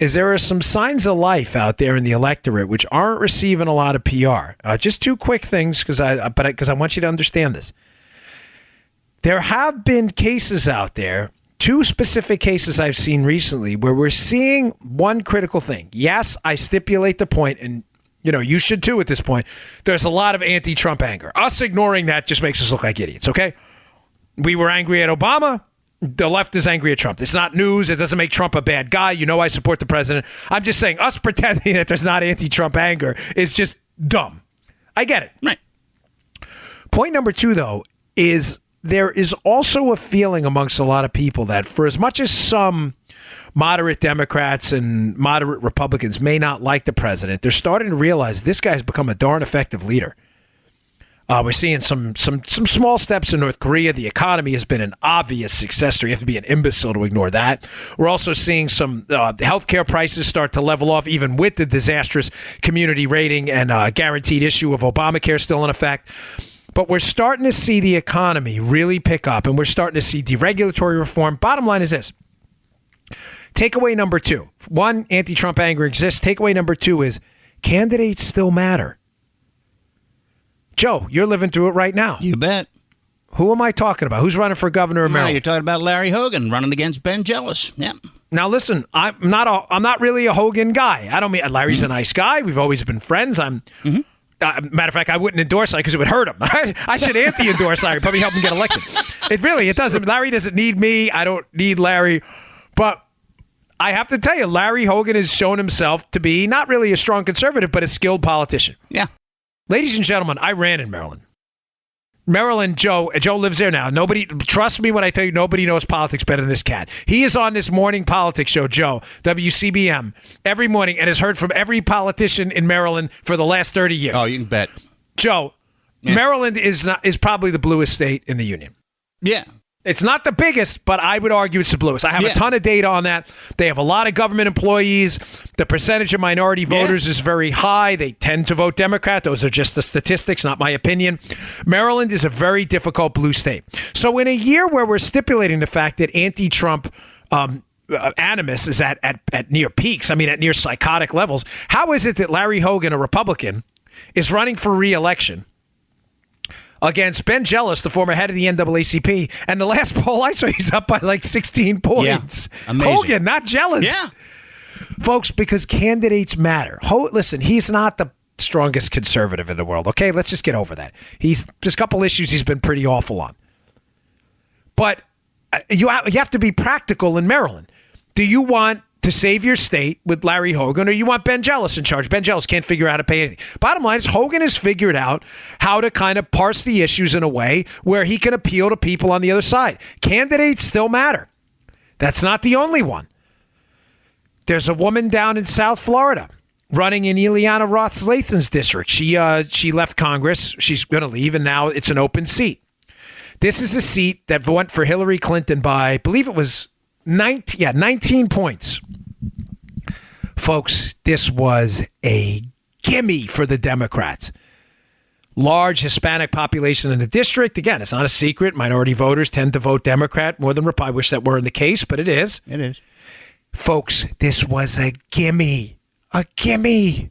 S2: is there are some signs of life out there in the electorate which aren't receiving a lot of PR. Just 2 quick things because I want you to understand this. There have been cases out there, 2 specific cases I've seen recently where we're seeing one critical thing. Yes, I stipulate the point, and you should too at this point. There's a lot of anti-Trump anger. Us ignoring that just makes us look like idiots, okay? We were angry at Obama. The left is angry at Trump. It's not news. It doesn't make Trump a bad guy. I support the president. I'm just saying us pretending that there's not anti-Trump anger is just dumb. I get it.
S3: Right.
S2: Point number 2, though, is there is also a feeling amongst a lot of people that for as much as some moderate Democrats and moderate Republicans may not like the president, they're starting to realize this guy's become a darn effective leader. We're seeing some small steps in North Korea. The economy has been an obvious success story. You have to be an imbecile to ignore that. We're also seeing some healthcare prices start to level off, even with the disastrous community rating and guaranteed issue of Obamacare still in effect. But we're starting to see the economy really pick up, and we're starting to see deregulatory reform. Bottom line is this. Takeaway number 2. 1, anti-Trump anger exists. Takeaway number 2 is candidates still matter. Joe, you're living through it right now.
S3: You bet.
S2: Who am I talking about? Who's running for governor of Maryland?
S3: You're talking about Larry Hogan running against Ben Jealous. Yeah.
S2: Now listen, I'm not really a Hogan guy. I don't mean Larry's a nice guy. We've always been friends. Matter of fact, I wouldn't endorse Larry because it would hurt him. I should anti-endorse Larry, probably help him get elected. It doesn't. Larry doesn't need me. I don't need Larry. But I have to tell you, Larry Hogan has shown himself to be not really a strong conservative, but a skilled politician.
S3: Yeah.
S2: Ladies and gentlemen, I ran in Maryland. Maryland, Joe lives there now. Trust me when I tell you, nobody knows politics better than this cat. He is on this morning politics show, Joe, WCBM, every morning and has heard from every politician in Maryland for the last 30 years.
S3: Oh, you can bet.
S2: Joe, yeah. Maryland is probably the bluest state in the union.
S3: Yeah.
S2: It's not the biggest, but I would argue it's the bluest. I have a ton of data on that. They have a lot of government employees. The percentage of minority voters is very high. They tend to vote Democrat. Those are just the statistics, not my opinion. Maryland is a very difficult blue state. So in a year where we're stipulating the fact that anti-Trump animus is at near peaks, at near psychotic levels, how is it that Larry Hogan, a Republican, is running for re-election against Ben Jealous, the former head of the NAACP, and the last poll I saw, he's up by like 16 points.
S3: Yeah, amazing.
S2: Hogan, not Jealous.
S3: Yeah.
S2: Folks, because candidates matter. Listen, he's not the strongest conservative in the world. Okay, let's just get over that. There's a couple issues he's been pretty awful on. But you have to be practical in Maryland. Do you want to save your state with Larry Hogan, or you want Ben Jealous in charge? Ben Jealous can't figure out how to pay anything. Bottom line is Hogan has figured out how to kind of parse the issues in a way where he can appeal to people on the other side. Candidates still matter. That's not the only one. There's a woman down in South Florida running in Ileana Roth-Lathan's district. She left Congress. She's going to leave, and now it's an open seat. This is a seat that went for Hillary Clinton by, I believe it was 19 points. Folks, this was a gimme for the Democrats. Large Hispanic population in the district. Again, it's not a secret. Minority voters tend to vote Democrat more than Republican. I wish that weren't the case, but it is.
S3: It is.
S2: Folks, this was a gimme. A gimme.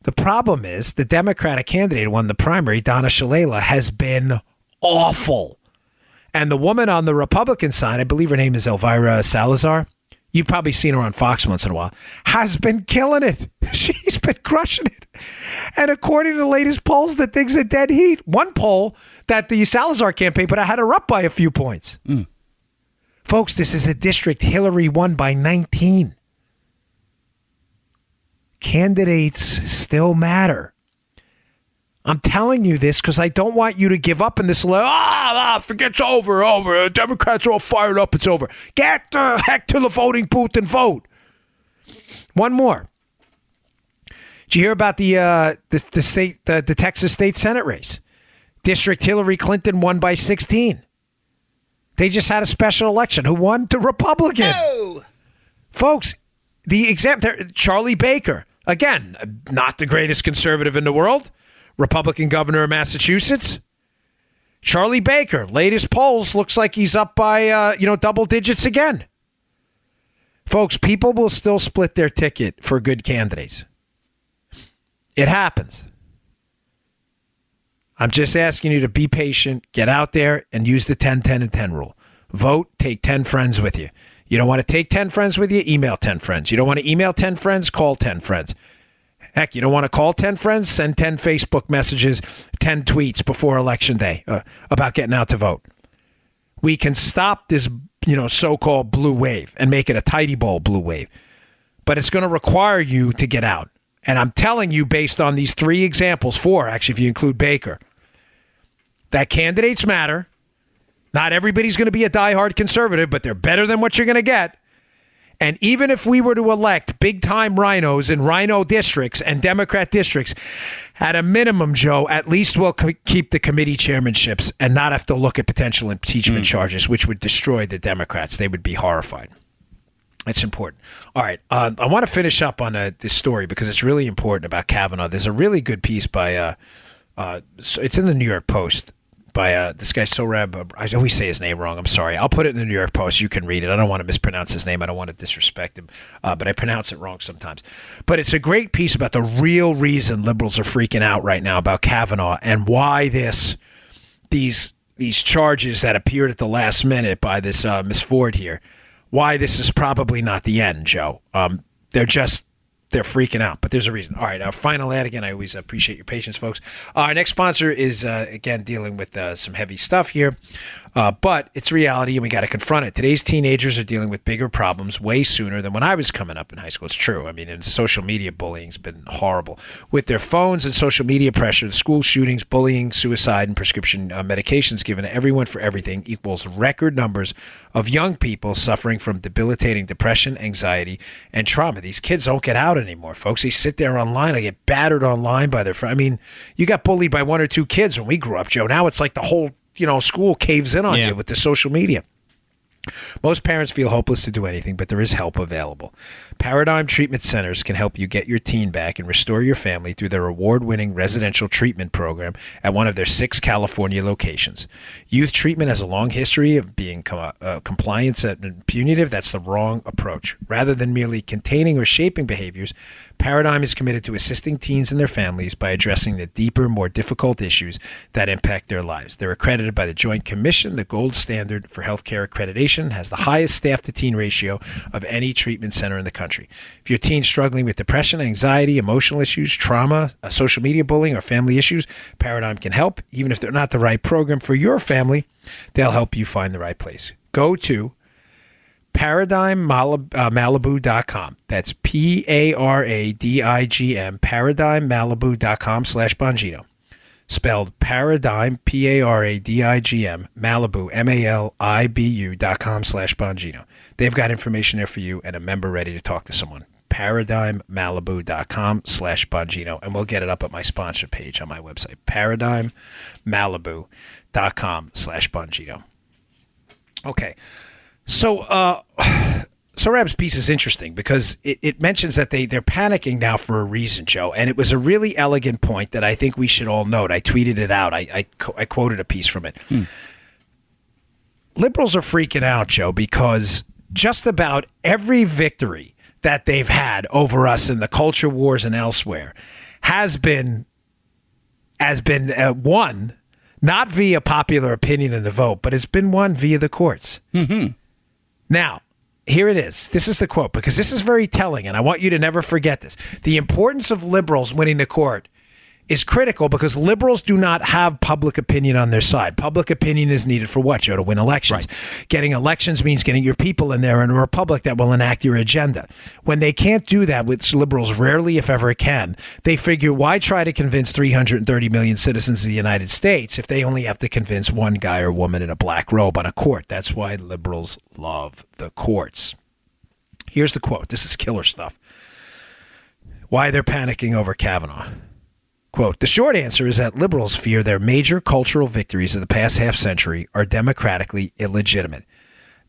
S2: The problem is the Democratic candidate who won the primary, Donna Shalala, has been awful. And the woman on the Republican side, I believe her name is Elvira Salazar. You've probably seen her on Fox once in a while. Has been killing it. She's been crushing it. And according to the latest polls, the thing's a dead heat. One poll that the Salazar campaign put out had her up by a few points. Folks, this is a district Hillary won by 19. Candidates still matter. I'm telling you this because I don't want you to give up in this. Forget it's over. The Democrats are all fired up. It's over. Get the heck to the voting booth and vote. One more. Did you hear about the Texas State Senate race? District Hillary Clinton won by 16. They just had a special election. Who won? The Republican.
S3: Oh!
S2: Folks, Charlie Baker, again, not the greatest conservative in the world. Republican governor of Massachusetts. Charlie Baker, latest polls, looks like he's up by double digits again. Folks, people will still split their ticket for good candidates. It happens. I'm just asking you to be patient, get out there, and use the 10-10-10 rule. Vote, take 10 friends with you. You don't want to take 10 friends with you? Email 10 friends. You don't want to email 10 friends? Call 10 friends. Heck, you don't want to call 10 friends? Send 10 Facebook messages, 10 tweets before Election Day about getting out to vote. We can stop this, so-called blue wave and make it a tidy bowl blue wave. But it's going to require you to get out. And I'm telling you, based on these 3 examples, 4 actually, if you include Baker, that candidates matter. Not everybody's going to be a diehard conservative, but they're better than what you're going to get. And even if we were to elect big-time rhinos in rhino districts and Democrat districts, at a minimum, Joe, at least we'll keep the committee chairmanships and not have to look at potential impeachment charges, which would destroy the Democrats. They would be horrified. It's important. All right. I want to finish up on this story because it's really important about Kavanaugh. There's a really good piece by, it's in the New York Post, by this guy Sorab. I always say his name wrong. I'm sorry. I'll put it in the New York Post. You can read it. I don't want to mispronounce his name. I don't want to disrespect him, but I pronounce it wrong sometimes. But it's a great piece about the real reason liberals are freaking out right now about Kavanaugh and why these charges that appeared at the last minute by this Miss Ford here, why this is probably not the end, Joe. They're freaking out, but there's a reason. All right, our final ad again. I always appreciate your patience, folks. Our next sponsor is, again, dealing with some heavy stuff here, but it's reality, and we got to confront it. Today's teenagers are dealing with bigger problems way sooner than when I was coming up in high school. It's true. I mean, and social media bullying's been horrible. With their phones and social media pressure, school shootings, bullying, suicide, and prescription medications given to everyone for everything equals record numbers of young people suffering from debilitating depression, anxiety, and trauma. These kids don't get out anymore, folks. They sit there online. They get battered online by their friends. I mean, you got bullied by 1 or 2 kids when we grew up, Joe. Now it's like the whole, school caves in on you with the social media. Most parents feel hopeless to do anything, but there is help available. Paradigm Treatment Centers can help you get your teen back and restore your family through their award-winning residential treatment program at one of their 6 California locations. Youth treatment has a long history of being compliance and punitive. That's the wrong approach. Rather than merely containing or shaping behaviors, Paradigm is committed to assisting teens and their families by addressing the deeper, more difficult issues that impact their lives. They're accredited by the Joint Commission, the gold standard for healthcare accreditation reputation, has the highest staff-to-teen ratio of any treatment center in the country. If your teen's struggling with depression, anxiety, emotional issues, trauma, social media bullying, or family issues, Paradigm can help. Even if they're not the right program for your family, they'll help you find the right place. Go to ParadigmMalibu.com. That's PARADIGM, ParadigmMalibu.com/Bongino. Spelled Paradigm, PARADIGM, Malibu, MALIBU.com/Bongino. They've got information there for you and a member ready to talk to someone. ParadigmMalibu.com/Bongino. And we'll get it up at my sponsor page on my website, ParadigmMalibu.com/Bongino. Okay. So Rab's piece is interesting because it mentions that they're panicking now for a reason, Joe. And it was a really elegant point that I think we should all note. I tweeted it out. I quoted a piece from it. Liberals are freaking out, Joe, because just about every victory that they've had over us in the culture wars and elsewhere has been won, not via popular opinion in the vote, but it's been won via the courts. Mm-hmm. Now, here it is. This is the quote, because this is very telling, and I want you to never forget this. The importance of liberals winning the court is critical because liberals do not have public opinion on their side. Public opinion is needed for what, Joe? To win elections. Right. Getting elections means getting your people in there in a republic that will enact your agenda. When they can't do that, which liberals rarely, if ever, can, they figure, why try to convince 330 million citizens of the United States if they only have to convince one guy or woman in a black robe on a court? That's why liberals love the courts. Here's the quote. This is killer stuff. Why they're panicking over Kavanaugh. Quote, the short answer is that liberals fear their major cultural victories of the past half century are democratically illegitimate.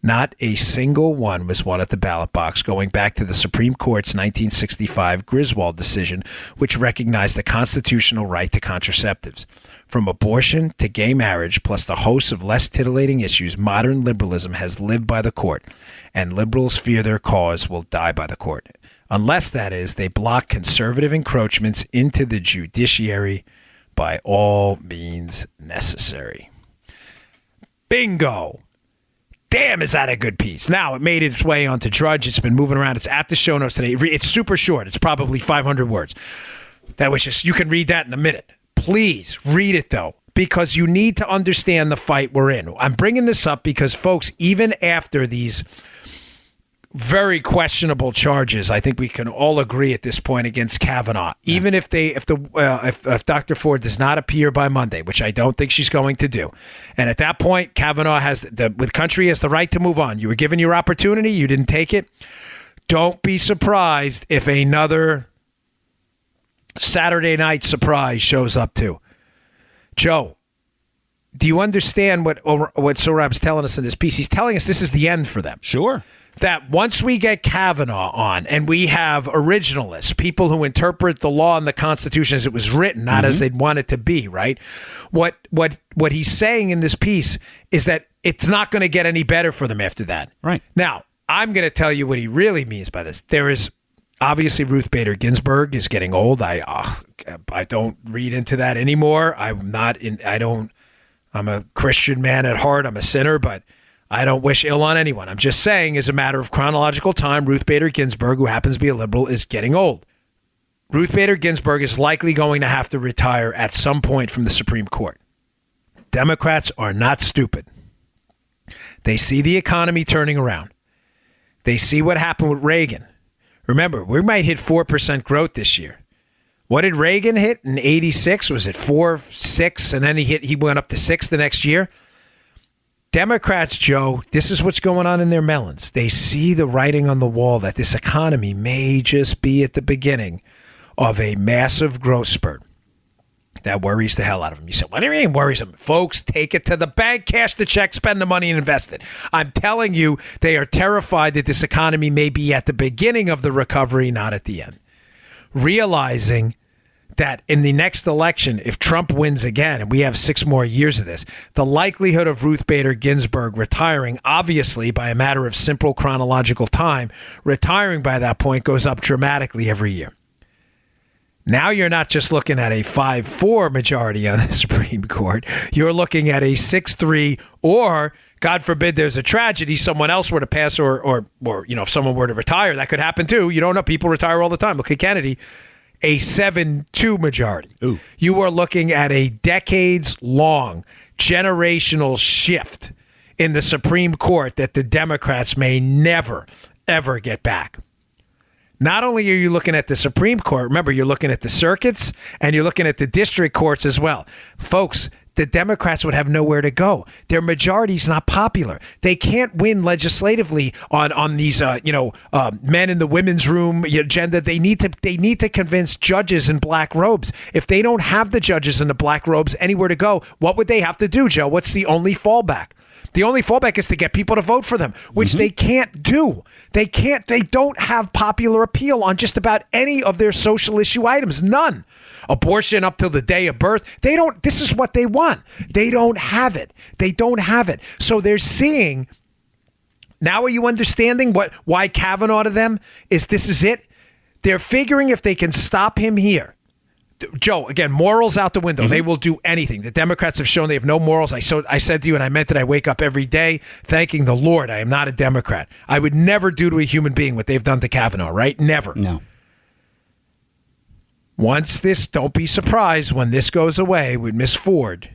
S2: Not a single one was won at the ballot box, going back to the Supreme Court's 1965 Griswold decision, which recognized the constitutional right to contraceptives. From abortion to gay marriage, plus the host of less titillating issues, modern liberalism has lived by the court, and liberals fear their cause will die by the court. Unless, that is, they block conservative encroachments into the judiciary by all means necessary. Bingo. Damn, is that a good piece. Now, it made its way onto Drudge. It's been moving around. It's at the show notes today. It's super short. It's probably 500 words. That was just, you can read that in a minute. Please read it, though, because you need to understand the fight we're in. I'm bringing this up because, folks, even after these very questionable charges, I think we can all agree at this point, against Kavanaugh. Yeah. Even if Dr. Ford does not appear by Monday, which I don't think she's going to do, and at that point, Kavanaugh with country has the right to move on. You were given your opportunity, you didn't take it. Don't be surprised if another Saturday night surprise shows up too. Joe, do you understand what Sorab's telling us in this piece? He's telling us this is the end for them.
S3: Sure.
S2: That once we get Kavanaugh on and we have originalists, people who interpret the law and the Constitution as it was written, not as they'd want it to be, right? What he's saying in this piece is that it's not going to get any better for them after that. Right. Now, I'm going to tell you what he really means by this. There is obviously Ruth Bader Ginsburg is getting old. I don't read into that anymore. I'm a Christian man at heart. I'm a sinner, but I don't wish ill on anyone. I'm just saying, as a matter of chronological time, Ruth Bader Ginsburg, who happens to be a liberal, is getting old. Ruth Bader Ginsburg is likely going to have to retire at some point from the Supreme Court. Democrats are not stupid. They see the economy turning around. They see what happened with Reagan. Remember, we might hit 4% growth this year. What did Reagan hit in 86? Was it 4, 6, and then he went up to 6 the next year? Democrats, Joe, this is what's going on in their melons. They see the writing on the wall that this economy may just be at the beginning of a massive growth spurt. That worries the hell out of them. You say, what do you mean worries them? Folks, take it to the bank, cash the check, spend the money, and invest it. I'm telling you, they are terrified that this economy may be at the beginning of the recovery, not at the end. Realizing that in the next election, if Trump wins again, and we have 6 more years of this, the likelihood of Ruth Bader Ginsburg retiring, obviously by a matter of simple chronological time, retiring by that point goes up dramatically every year. Now you're not just looking at a 5-4 majority on the Supreme Court. You're looking at a 6-3, or God forbid there's a tragedy, someone else were to pass, or if someone were to retire, that could happen too. You don't know, people retire all the time. Look at Kennedy, a 7-2 majority. Ooh. You are looking at a decades-long generational shift in the Supreme Court that the Democrats may never, ever get back. Not only are you looking at the Supreme Court, remember, you're looking at the circuits and you're looking at the district courts as well. Folks, the Democrats would have nowhere to go. Their majority's not popular. They can't win legislatively on these men in the women's room agenda. They need to convince judges in black robes. If they don't have the judges in the black robes anywhere to go, what would they have to do, Joe? What's the only fallback? The only fallback is to get people to vote for them, which they can't do. They don't have popular appeal on just about any of their social issue items. None. Abortion up till the day of birth. This is what they want. They don't have it. So they're seeing, now are you understanding why Kavanaugh to them this is it? They're figuring if they can stop him here. Joe, again, morals out the window. They will do anything. The Democrats have shown they have no morals. I said to you, and I meant it, I wake up every day thanking the Lord I am not a Democrat. I would never do to a human being what they've done to Kavanaugh, right? Never.
S3: No.
S2: Don't be surprised when this goes away with Miss Ford,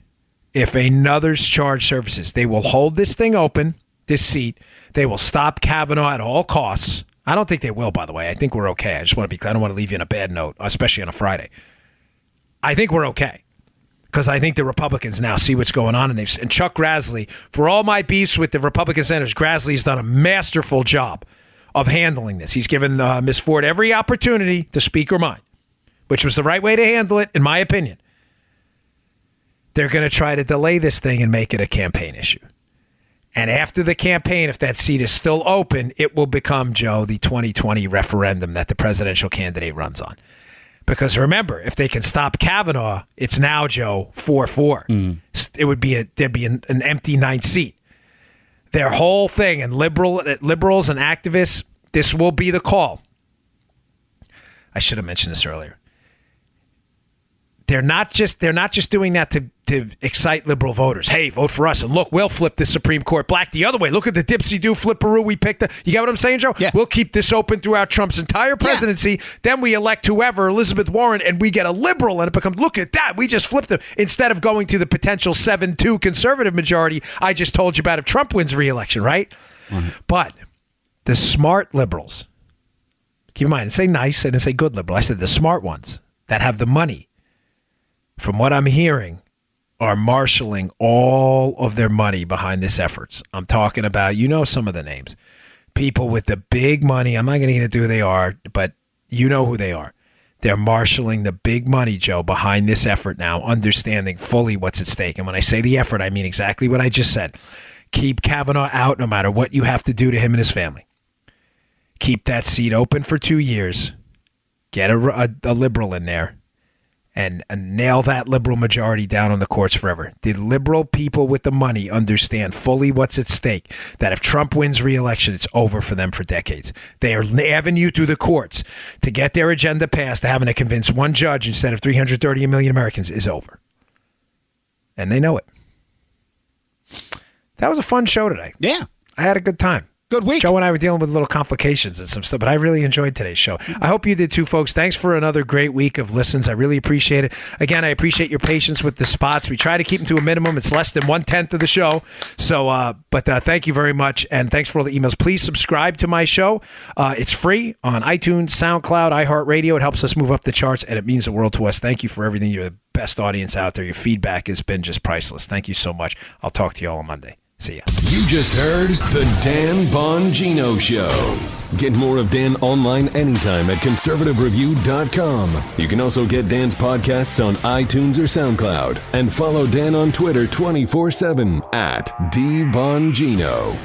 S2: if another charge surfaces. They will hold this thing open, this seat. They will stop Kavanaugh at all costs. I don't think they will, by the way. I think we're okay. I just want to be clear. I don't want to leave you in a bad note, especially on a Friday. I think we're okay because I think the Republicans now see what's going on. And Chuck Grassley, for all my beefs with the Republican senators, Grassley's done a masterful job of handling this. He's given Ms. Ford every opportunity to speak her mind, which was the right way to handle it, in my opinion. They're going to try to delay this thing and make it a campaign issue. And after the campaign, if that seat is still open, it will become, Joe, the 2020 referendum that the presidential candidate runs on. Because remember, if they can stop Kavanaugh, it's now, Joe, 4-4. It would be there'd be an empty 9th seat. Their whole thing, and liberals and activists, this will be the call. I should have mentioned this earlier. They're not just doing that to excite liberal voters. Hey, vote for us, and look, we'll flip the Supreme Court black the other way. Look at the dipsy-do flipperoo we picked. You get what I'm saying, Joe?
S3: Yeah.
S2: We'll keep this open throughout Trump's entire presidency. Yeah. Then we elect whoever, Elizabeth Warren, and we get a liberal, and it becomes, look at that, we just flipped it. Instead of going to the potential 7-2 conservative majority I just told you about if Trump wins re-election, right? But the smart liberals, keep in mind, I didn't say nice, I didn't say good liberal. I said the smart ones that have the money, from what I'm hearing, are marshaling all of their money behind this efforts. I'm talking about, some of the names. People with the big money. I'm not going to get into who they are, but you know who they are. They're marshaling the big money, Joe, behind this effort now, understanding fully what's at stake. And when I say the effort, I mean exactly what I just said. Keep Kavanaugh out no matter what you have to do to him and his family. Keep that seat open for 2 years. Get a liberal in there. And nail that liberal majority down on the courts forever. The liberal people with the money understand fully what's at stake, that if Trump wins re-election, it's over for them for decades. They are an avenue through the courts to get their agenda passed, having to convince one judge instead of 330 million Americans is over. And they know it. That was a fun show today.
S3: Yeah.
S2: I had a good time.
S3: Good week.
S2: Joe and I were dealing with little complications and some stuff, but I really enjoyed today's show. I hope you did too, folks. Thanks for another great week of listens. I really appreciate it. Again, I appreciate your patience with the spots. We try to keep them to a minimum. It's less than 1/10 of the show. So, but thank you very much, and thanks for all the emails. Please subscribe to my show. It's free on iTunes, SoundCloud, iHeartRadio. It helps us move up the charts, and it means the world to us. Thank you for everything. You're the best audience out there. Your feedback has been just priceless. Thank you so much. I'll talk to you all on Monday. See ya.
S1: You just heard the Dan Bongino Show. Get more of Dan online anytime at conservativereview.com. You can also get Dan's podcasts on iTunes or SoundCloud. And follow Dan on Twitter 24/7 at DBongino.